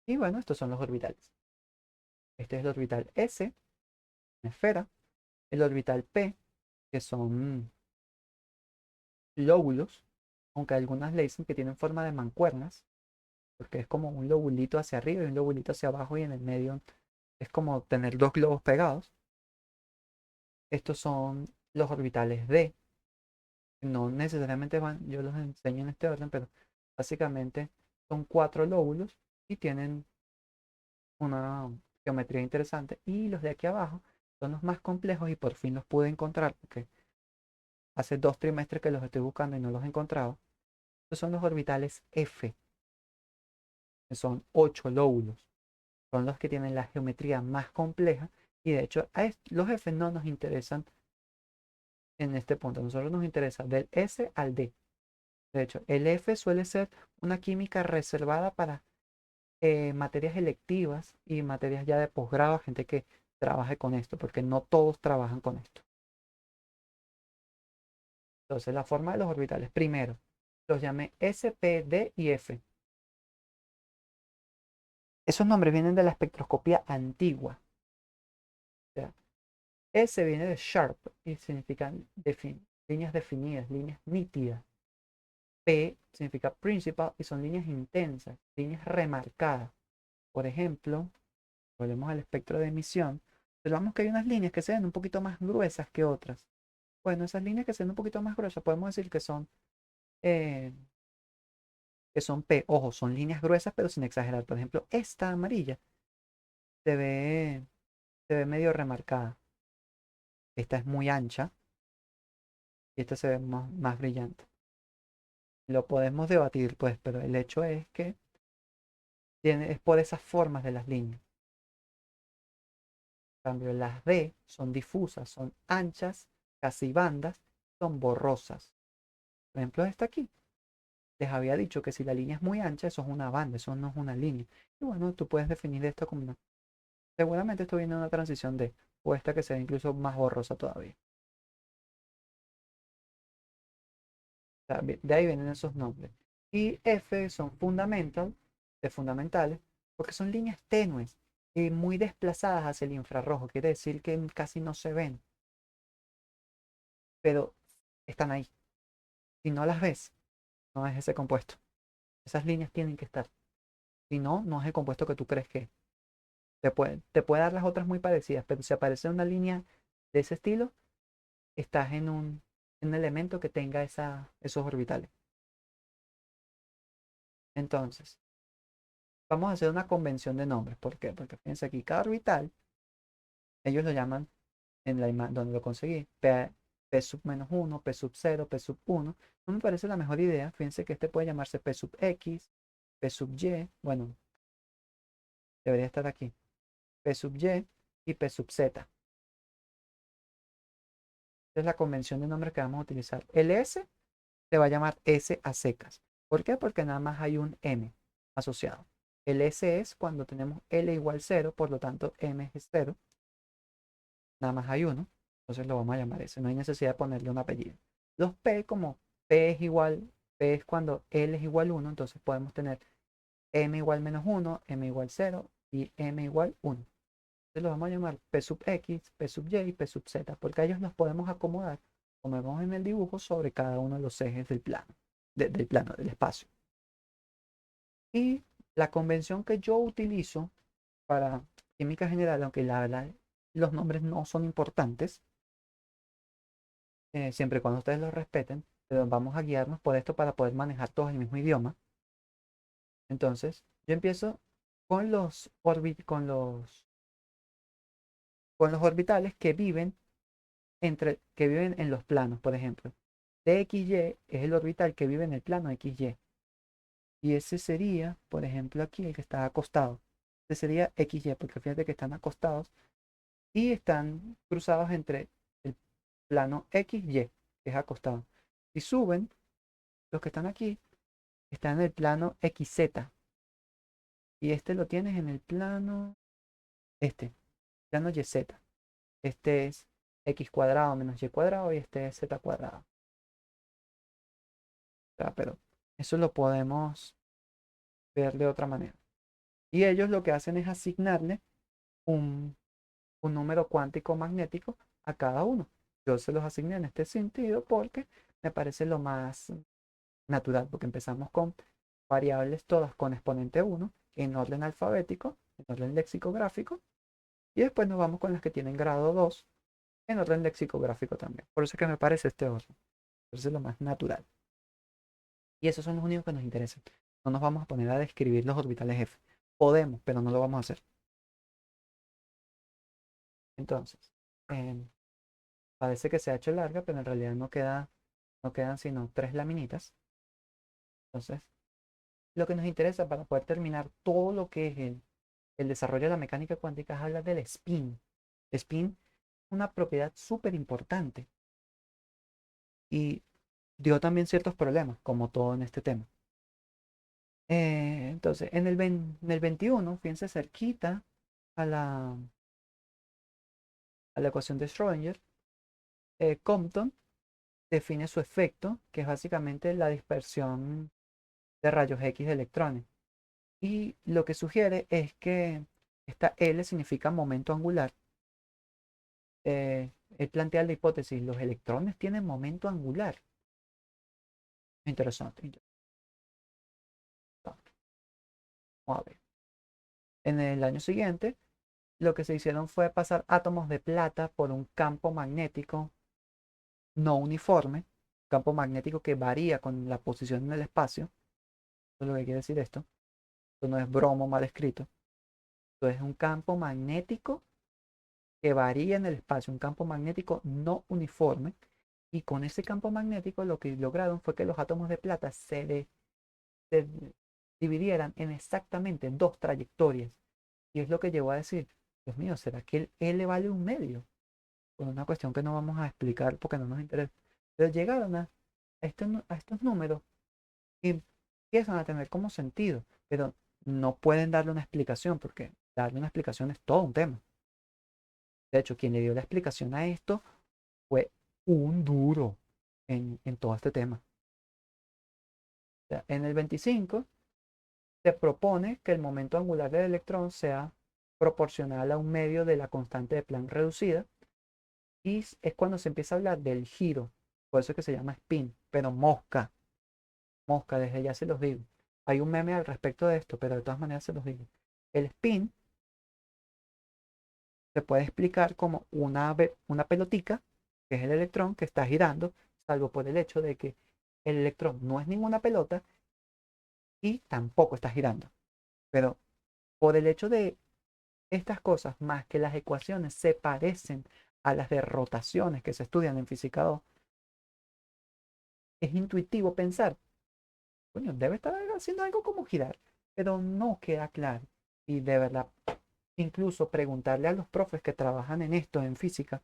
Y bueno, estos son los orbitales. Este es el orbital S, una esfera. El orbital P, que son lóbulos, aunque algunas le dicen que tienen forma de mancuernas, porque es como un lobulito hacia arriba y un lobulito hacia abajo, y en el medio es como tener dos globos pegados. Estos son los orbitales D. No necesariamente van, yo los enseño en este orden, pero básicamente son cuatro lóbulos y tienen una geometría interesante. Y los de aquí abajo son los más complejos y por fin los pude encontrar porque hace 2 trimestres que los estoy buscando y no los encontraba. Estos son los orbitales F, que son 8 lóbulos. Son los que tienen la geometría más compleja y de hecho los F no nos interesan en este punto. A nosotros nos interesa del S al D. De hecho, el F suele ser una química reservada para materias electivas y materias ya de posgrado, gente que trabaje con esto, porque no todos trabajan con esto. Entonces, la forma de los orbitales. Primero, los llamé S, P, D y F. Esos nombres vienen de la espectroscopía antigua. O sea, S viene de sharp y significan líneas definidas, líneas nítidas. P significa principal y son líneas intensas, líneas remarcadas. Por ejemplo, volvemos al espectro de emisión, observamos que hay unas líneas que se ven un poquito más gruesas que otras. Bueno, esas líneas que se ven un poquito más gruesas, podemos decir eh, que son P. Ojo, son líneas gruesas, pero sin exagerar. Por ejemplo, esta amarilla se ve, se ve medio remarcada. Esta es muy ancha y esta se ve más brillante. Lo podemos debatir, pues, pero el hecho es que es por esas formas de las líneas. En cambio, las D son difusas, son anchas, casi bandas, son borrosas. Por ejemplo, esta aquí. Les había dicho que si la línea es muy ancha, eso es una banda, eso no es una línea. Y bueno, tú puedes definir esto como una. Seguramente esto viene de una transición D, o esta que sea incluso más borrosa todavía. O sea, de ahí vienen esos nombres. Y F son de fundamentales, porque son líneas tenues y muy desplazadas hacia el infrarrojo. Quiere decir que casi no se ven, pero están ahí. Si no las ves, no es ese compuesto. Esas líneas tienen que estar. Si no, no es el compuesto que tú crees que es. Te puede dar las otras muy parecidas, pero si aparece una línea de ese estilo, estás en un elemento que tenga esos orbitales. Entonces, vamos a hacer una convención de nombres. ¿Por qué? Porque fíjense aquí, cada orbital, ellos lo llaman en la imagen donde lo conseguí, P sub menos 1, P sub 0, P sub 1. No me parece la mejor idea. Fíjense que este puede llamarse P sub X, P sub Y. Bueno, debería estar aquí. P sub Y y P sub Z. Esta es la convención de nombres que vamos a utilizar. El S se va a llamar S a secas. ¿Por qué? Porque nada más hay un M asociado. El S es cuando tenemos L igual 0, por lo tanto M es 0. Nada más hay uno. Entonces lo vamos a llamar S. No hay necesidad de ponerle un apellido. Los P, como P es igual, P es cuando L es igual 1, entonces podemos tener M igual menos 1, M igual 0 y M igual 1. Entonces los vamos a llamar P sub X, P sub Y y P sub Z, porque a ellos los podemos acomodar, como vemos en el dibujo, sobre cada uno de los ejes del plano, del espacio. Y la convención que yo utilizo para química general, aunque la verdad los nombres no son importantes, siempre y cuando ustedes los respeten, pero vamos a guiarnos por esto para poder manejar todos el mismo idioma. Entonces, yo empiezo con con los orbitales que viven en los planos. Por ejemplo, DXY es el orbital que vive en el plano XY. Y ese sería, por ejemplo, aquí el que está acostado. Ese sería XY, porque fíjate que están acostados y están cruzados entre el plano XY, que es acostado. Si suben, los que están aquí están en el plano XZ. Y este lo tienes en el plano, plano YZ. Este es X cuadrado menos Y cuadrado y este es Z cuadrado. O sea, pero eso lo podemos ver de otra manera. Y ellos lo que hacen es asignarle un, un número cuántico magnético a cada uno. Yo se los asigné en este sentido porque me parece lo más natural, porque empezamos con variables todas con exponente 1 en orden alfabético, en orden lexicográfico, y después nos vamos con las que tienen grado 2 en orden lexicográfico también. Por eso es que me parece este orden. Eso es lo más natural. Y esos son los únicos que nos interesan. No nos vamos a poner a describir los orbitales F. Podemos, pero no lo vamos a hacer. Entonces, em, parece que se ha hecho larga, pero en realidad no quedan sino 3 laminitas. Entonces, lo que nos interesa para poder terminar todo lo que es el desarrollo de la mecánica cuántica es hablar del spin. El spin es una propiedad súper importante y dio también ciertos problemas, como todo en este tema. Entonces, en el 21, fíjense cerquita a a la ecuación de Schrödinger, Compton define su efecto, que es básicamente la dispersión de rayos X de electrones. Y lo que sugiere es que esta L significa momento angular. Él plantea la hipótesis, los electrones tienen momento angular. Interesante. Vamos a ver. En el año siguiente, lo que se hicieron fue pasar átomos de plata por un campo magnético no uniforme, campo magnético que varía con la posición en el espacio. Eso es lo que quiere decir esto. Esto no es bromo mal escrito. Esto es un campo magnético que varía en el espacio, un campo magnético no uniforme. Y con ese campo magnético lo que lograron fue que los átomos de plata se dividieran en exactamente dos trayectorias. Y es lo que llevó a decir, Dios mío, ¿será que el L vale un medio? Por una cuestión que no vamos a explicar porque no nos interesa. Pero llegaron a estos números y empiezan a tener como sentido, pero no pueden darle una explicación porque darle una explicación es todo un tema. De hecho, quien le dio la explicación a esto fue un duro en todo este tema. O sea, en el 25 se propone que el momento angular del electrón sea proporcional a un medio de la constante de Planck reducida y es cuando se empieza a hablar del giro, por eso es que se llama spin, pero mosca, desde ya se los digo. Hay un meme al respecto de esto, pero de todas maneras se los digo. El spin se puede explicar como una pelotica que es el electrón que está girando, salvo por el hecho de que el electrón no es ninguna pelota y tampoco está girando. Pero por el hecho de estas cosas, más que las ecuaciones se parecen a las de rotaciones que se estudian en física 2, es intuitivo pensar, coño, debe estar haciendo algo como girar, pero no queda claro. Y de verdad, incluso preguntarle a los profes que trabajan en esto, en física,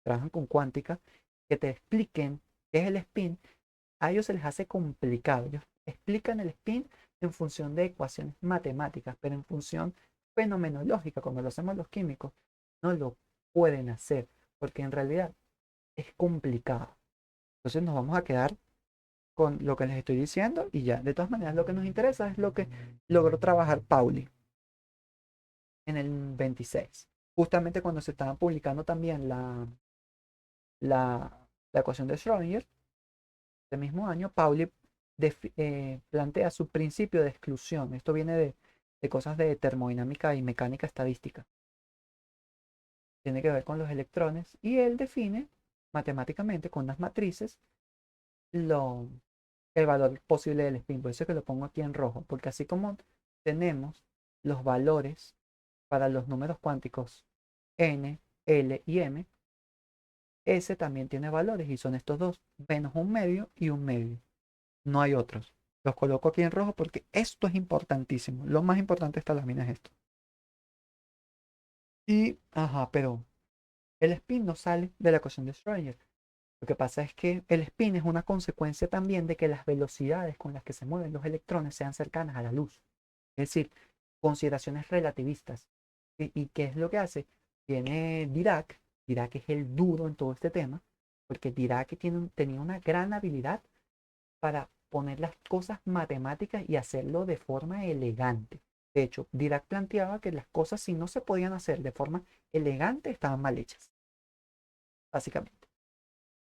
trabajan con cuántica, que te expliquen qué es el spin, a ellos se les hace complicado. Ellos explican el spin en función de ecuaciones matemáticas, pero en función fenomenológica, como lo hacemos los químicos, no lo pueden hacer, porque en realidad es complicado. Entonces nos vamos a quedar con lo que les estoy diciendo y ya. De todas maneras, lo que nos interesa es lo que logró trabajar Pauli en el 26. Justamente cuando se estaba publicando también la ecuación de Schrödinger, el mismo año, Pauli plantea su principio de exclusión. Esto viene de cosas de termodinámica y mecánica estadística. Tiene que ver con los electrones y él define matemáticamente con las matrices lo, el valor posible del spin. Por eso es que lo pongo aquí en rojo, porque así como tenemos los valores para los números cuánticos n, l y m, S también tiene valores y son estos dos, menos un medio y un medio. No hay otros. Los coloco aquí en rojo porque esto es importantísimo. Lo más importante de esta lámina es esto. Y, ajá, pero el spin no sale de la ecuación de Schrödinger. Lo que pasa es que el spin es una consecuencia también de que las velocidades con las que se mueven los electrones sean cercanas a la luz. Es decir, consideraciones relativistas. ¿Y qué es lo que hace? Tiene Dirac. Dirac es el duro en todo este tema, porque Dirac tenía una gran habilidad para poner las cosas matemáticas y hacerlo de forma elegante. De hecho, Dirac planteaba que las cosas, si no se podían hacer de forma elegante, estaban mal hechas, básicamente.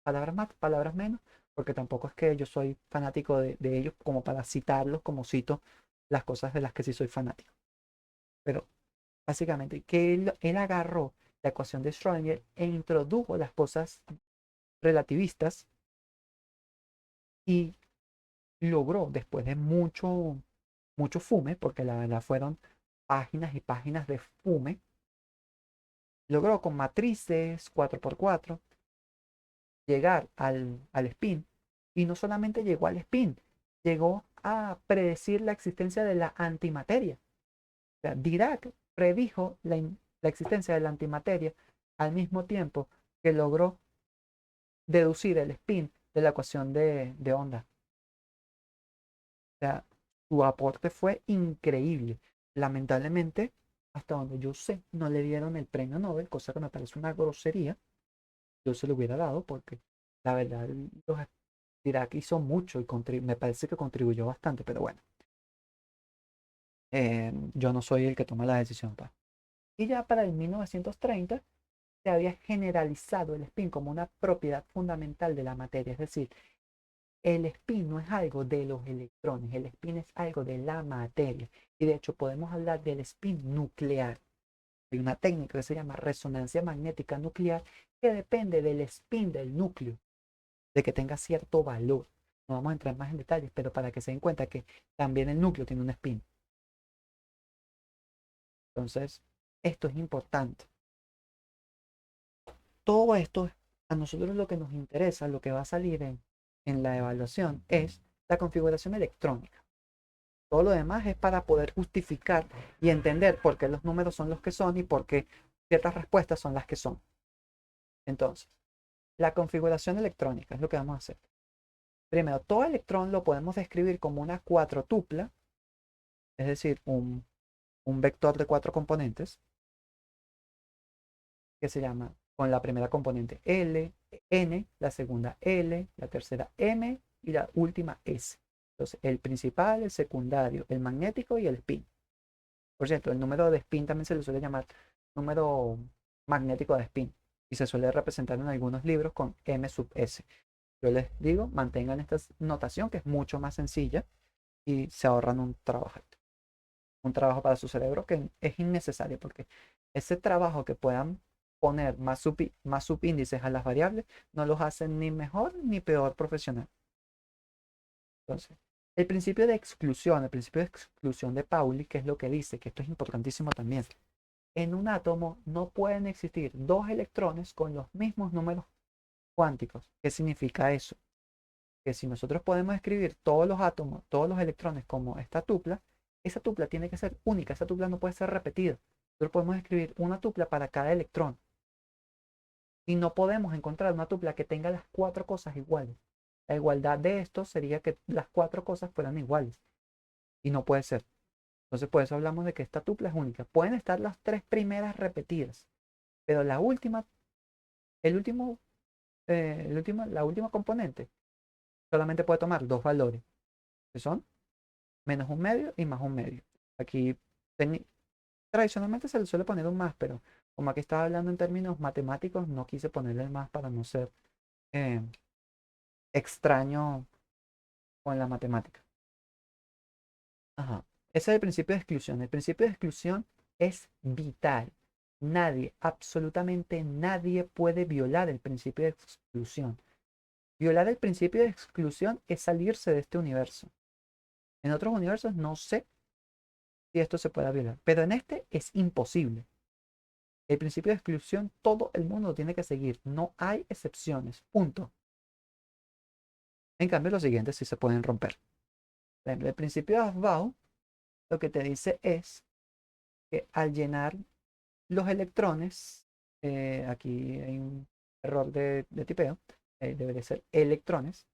Palabras más, palabras menos, porque tampoco es que yo soy fanático de ellos como para citarlos como cito las cosas de las que sí soy fanático. Pero básicamente, que él agarró la ecuación de Schrödinger e introdujo las cosas relativistas y logró, después de mucho fume, porque la verdad fueron páginas y páginas de fume, logró con matrices 4x4 llegar al spin. Y no solamente llegó al spin, llegó a predecir la existencia de la antimateria. O sea, Dirac predijo la existencia de la antimateria al mismo tiempo que logró deducir el spin de la ecuación de onda. O sea, su aporte fue increíble. Lamentablemente, hasta donde yo sé, no le dieron el premio Nobel, cosa que me parece una grosería. Yo se lo hubiera dado porque la verdad los Dirac hizo mucho y me parece que contribuyó bastante, pero bueno, yo no soy el que toma la decisión, pa. Y ya para el 1930 se había generalizado el spin como una propiedad fundamental de la materia, es decir, el spin no es algo de los electrones, el spin es algo de la materia. Y de hecho podemos hablar del spin nuclear. Hay una técnica que se llama resonancia magnética nuclear que depende del spin del núcleo, de que tenga cierto valor. No vamos a entrar más en detalles, pero para que se den cuenta que también el núcleo tiene un spin. Entonces, esto es importante. Todo esto, a nosotros lo que nos interesa, lo que va a salir en la evaluación, es la configuración electrónica. Todo lo demás es para poder justificar y entender por qué los números son los que son y por qué ciertas respuestas son las que son. Entonces, la configuración electrónica es lo que vamos a hacer. Primero, todo electrón lo podemos describir como una cuatrotupla, es decir, un vector de 4 componentes, que se llama con la primera componente L, N, la segunda L, la tercera M y la última S. Entonces, el principal, el secundario, el magnético y el spin. Por cierto, el número de spin también se le suele llamar número magnético de spin y se suele representar en algunos libros con M sub S. Yo les digo, mantengan esta notación que es mucho más sencilla y se ahorran un trabajo para su cerebro que es innecesario porque ese trabajo que puedan poner más subíndices a las variables no los hace ni mejor ni peor profesional. Entonces, el principio de exclusión de Pauli, que es lo que dice, que esto es importantísimo también. En un átomo no pueden existir dos electrones con los mismos números cuánticos. ¿Qué significa eso? Que si nosotros podemos escribir todos los átomos, todos los electrones como esta tupla, esa tupla tiene que ser única, esa tupla no puede ser repetida. Nosotros podemos escribir una tupla para cada electrón y no podemos encontrar una tupla que tenga las cuatro cosas iguales. La igualdad de esto sería que las cuatro cosas fueran iguales y no puede ser. Entonces por eso hablamos de que esta tupla es única. Pueden estar las tres primeras repetidas, pero la última, el último, la última componente solamente puede tomar dos valores, que son menos un medio y más un medio. Aquí tradicionalmente se le suele poner un más, pero como aquí estaba hablando en términos matemáticos, no quise ponerle el más para no ser eh, extraño con la matemática. Ajá. Ese es el principio de exclusión. El principio de exclusión es vital. Nadie, absolutamente nadie puede violar el principio de exclusión. Violar el principio de exclusión es salirse de este universo. En otros universos no sé si esto se pueda violar, pero en este es imposible. El principio de exclusión todo el mundo lo tiene que seguir. No hay excepciones. Punto. En cambio, los siguientes sí se pueden romper. Por ejemplo, el principio de Aufbau lo que te dice es que al llenar los electrones, aquí hay un error de tipeo, debería ser electrones,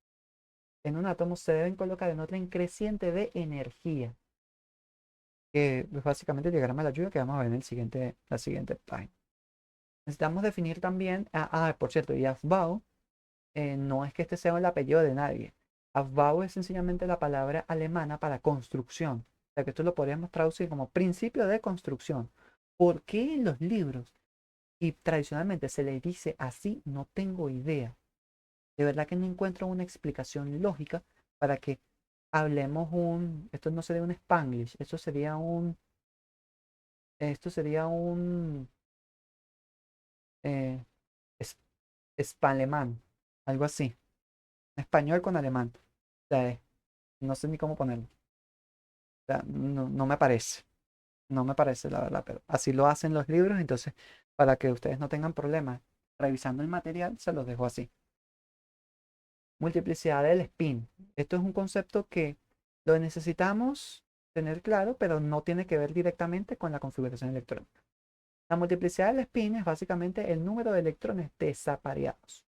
en un átomo se deben colocar en orden creciente de energía, que es básicamente el diagrama de la lluvia que vamos a ver en la siguiente página. Necesitamos definir también, por cierto, y Aufbau, no es que este sea el apellido de nadie. Aufbau es sencillamente la palabra alemana para construcción. O sea que esto lo podríamos traducir como principio de construcción. ¿Por qué en los libros y tradicionalmente se le dice así? No tengo idea. De verdad que no encuentro una explicación lógica para que hablemos esto no sería un Spanglish, esto sería un eh, es- espalemán, algo así. Español con alemán. O sea, no sé ni cómo ponerlo. O sea, no me parece. No me parece, la verdad, pero así lo hacen los libros, entonces, para que ustedes no tengan problemas revisando el material, se los dejo así. Multiplicidad del spin. Esto es un concepto que lo necesitamos tener claro, pero no tiene que ver directamente con la configuración electrónica. La multiplicidad del spin es básicamente el número de electrones desapareados.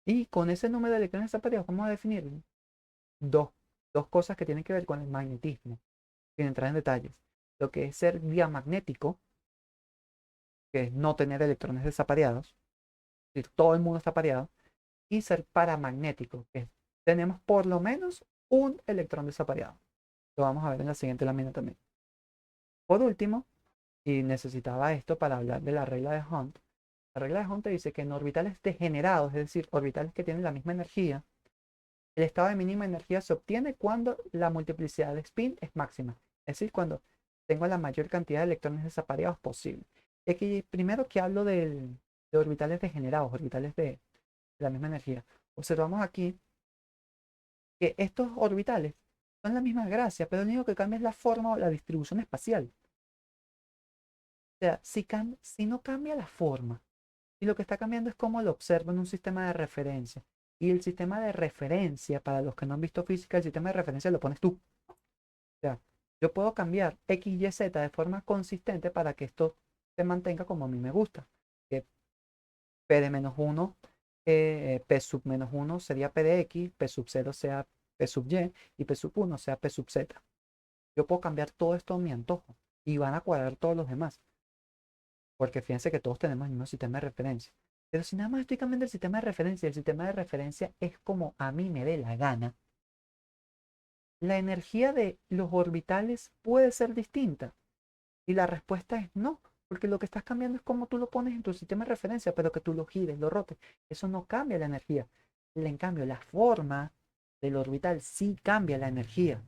Y con ese número de electrones desapareados vamos a definir dos, dos cosas que tienen que ver con el magnetismo, sin entrar en detalles. Lo que es ser diamagnético, que es no tener electrones desapareados, es decir, todo el mundo está pareado, y ser paramagnético, que es, tenemos por lo menos un electrón desapareado. Lo vamos a ver en la siguiente lámina también. Por último, y necesitaba esto para hablar de la regla de Hund, la regla de Hund te dice que en orbitales degenerados, es decir, orbitales que tienen la misma energía, el estado de mínima energía se obtiene cuando la multiplicidad de spin es máxima, es decir, cuando tengo la mayor cantidad de electrones desapareados posible. Y aquí primero que hablo de orbitales degenerados, orbitales de la misma energía. Observamos aquí que estos orbitales son la misma gracia, pero lo único que cambia es la forma o la distribución espacial. O sea, si no cambia la forma, y lo que está cambiando es cómo lo observo en un sistema de referencia. Y el sistema de referencia, para los que no han visto física, el sistema de referencia lo pones tú. O sea, yo puedo cambiar X, Y, Z de forma consistente para que esto se mantenga como a mí me gusta. Que P de menos 1, P sub menos 1 sería P de X, P sub 0 sea P sub y P sub 1 sea P sub Z. Yo puedo cambiar todo esto a mi antojo y van a cuadrar todos los demás. Porque fíjense que todos tenemos el mismo sistema de referencia. Pero si nada más estoy cambiando el sistema de referencia es como a mí me dé la gana, la energía de los orbitales puede ser distinta. Y la respuesta es no, porque lo que estás cambiando es cómo tú lo pones en tu sistema de referencia, pero que tú lo gires, lo rotes. Eso no cambia la energía. En cambio, la forma del orbital sí cambia la energía.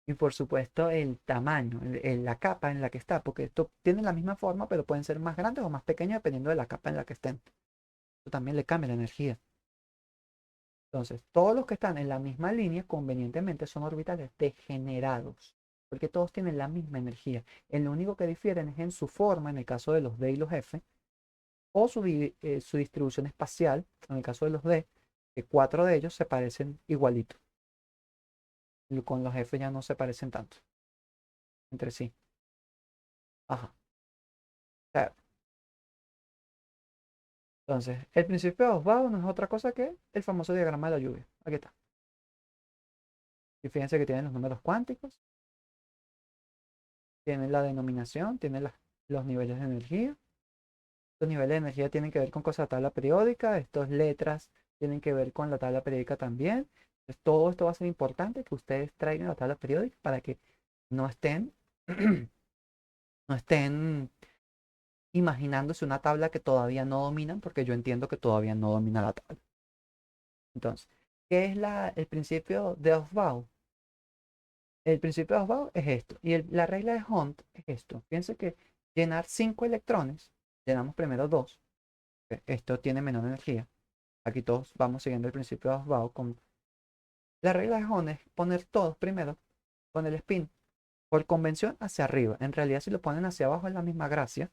Y por supuesto el tamaño, la capa en la que está, porque esto tiene la misma forma, pero pueden ser más grandes o más pequeños dependiendo de la capa en la que estén. Esto también le cambia la energía. Entonces, todos los que están en la misma línea convenientemente son orbitales degenerados, porque todos tienen la misma energía. En lo único que difieren es en su forma, en el caso de los D y los F, o su distribución espacial, en el caso de los D, que cuatro de ellos se parecen igualito. Y con los F ya no se parecen tanto entre sí. Ajá. Claro. Entonces, el principio de Aufbau no es otra cosa que el famoso diagrama de la lluvia. Aquí está. Y fíjense que tienen los números cuánticos, tienen la denominación, tienen los niveles de energía. Estos niveles de energía tienen que ver con cosas de tabla periódica, estas letras tienen que ver con la tabla periódica también. Entonces, todo esto va a ser importante que ustedes traigan la tabla periódica para que no estén, no estén imaginándose una tabla que todavía no dominan, porque yo entiendo que todavía no domina la tabla. Entonces, ¿qué es el principio de Aufbau? El principio de Aufbau es esto, y la regla de Hunt es esto. Fíjense que llenar 5 electrones, llenamos primero 2, esto tiene menor energía. Aquí todos vamos siguiendo el principio de Aufbau. La regla de Hunt es poner todos primero con el spin por convención hacia arriba. En realidad si lo ponen hacia abajo es la misma gracia,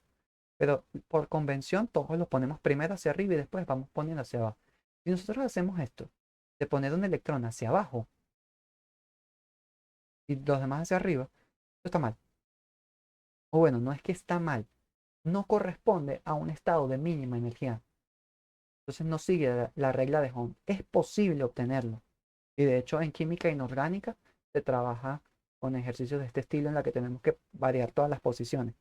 pero por convención todos los ponemos primero hacia arriba y después vamos poniendo hacia abajo. Si nosotros hacemos esto, de poner un electrón hacia abajo y los demás hacia arriba, esto está mal. O bueno, no es que está mal, no corresponde a un estado de mínima energía. Entonces no sigue la regla de Hond. Es posible obtenerlo. Y de hecho en química inorgánica se trabaja con ejercicios de este estilo en la que tenemos que variar todas las posiciones.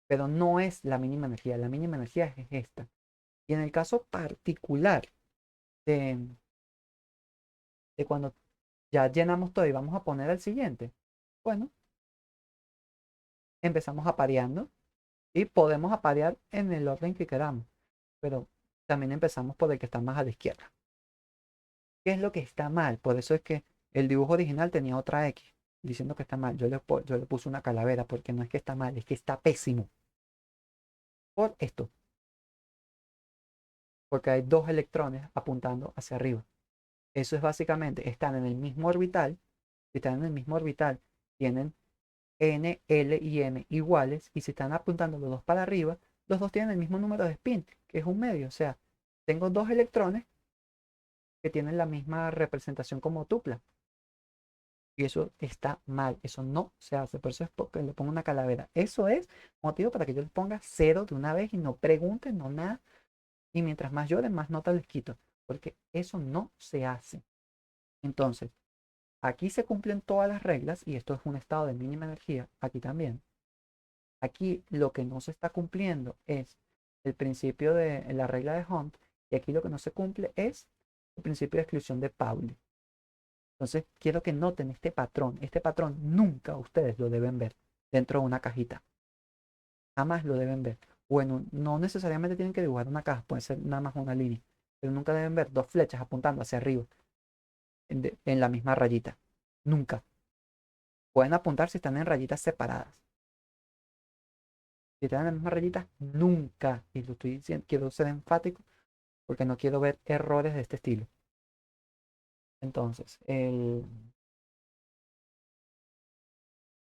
Pero no es la mínima energía. La mínima energía es esta. Y en el caso particular de, de cuando ya llenamos todo y vamos a poner el siguiente, bueno, empezamos apareando y podemos aparear en el orden que queramos. Pero también empezamos por el que está más a la izquierda. ¿Qué es lo que está mal? Por eso es que el dibujo original tenía otra X, diciendo que está mal. Yo le puse una calavera porque no es que está mal, es que está pésimo. Por esto, porque hay dos electrones apuntando hacia arriba. Eso es básicamente, están en el mismo orbital. Si están en el mismo orbital, tienen N, L y M iguales. Y si están apuntando los dos para arriba, los dos tienen el mismo número de spin, que es un medio. O sea, tengo dos electrones que tienen la misma representación como tupla. Y eso está mal, eso no se hace. Por eso es porque le pongo una calavera. Eso es motivo para que yo les ponga cero de una vez y no pregunten, no nada. Y mientras más lloren, más notas les quito. Porque eso no se hace. Entonces, aquí se cumplen todas las reglas y esto es un estado de mínima energía. Aquí también. Aquí lo que no se está cumpliendo es el principio de la regla de Hunt. Y aquí lo que no se cumple es el principio de exclusión de Pauli. Entonces, quiero que noten este patrón. Este patrón nunca ustedes lo deben ver dentro de una cajita. Jamás lo deben ver. Bueno, no necesariamente tienen que dibujar una caja, puede ser nada más una línea. Pero nunca deben ver dos flechas apuntando hacia arriba en la misma rayita. Nunca. Pueden apuntar si están en rayitas separadas. Si están en la misma rayita, nunca. Y lo estoy diciendo, quiero ser enfático porque no quiero ver errores de este estilo. Entonces,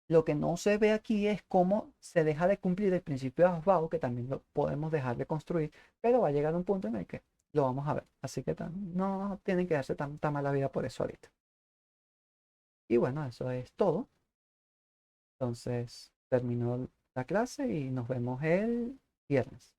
lo que no se ve aquí es cómo se deja de cumplir el principio de Aufbau, que también lo podemos dejar de construir, pero va a llegar un punto en el que lo vamos a ver. Así que no tienen que darse tanta mala vida por eso ahorita. Y bueno, eso es todo. Entonces, terminó la clase y nos vemos el viernes.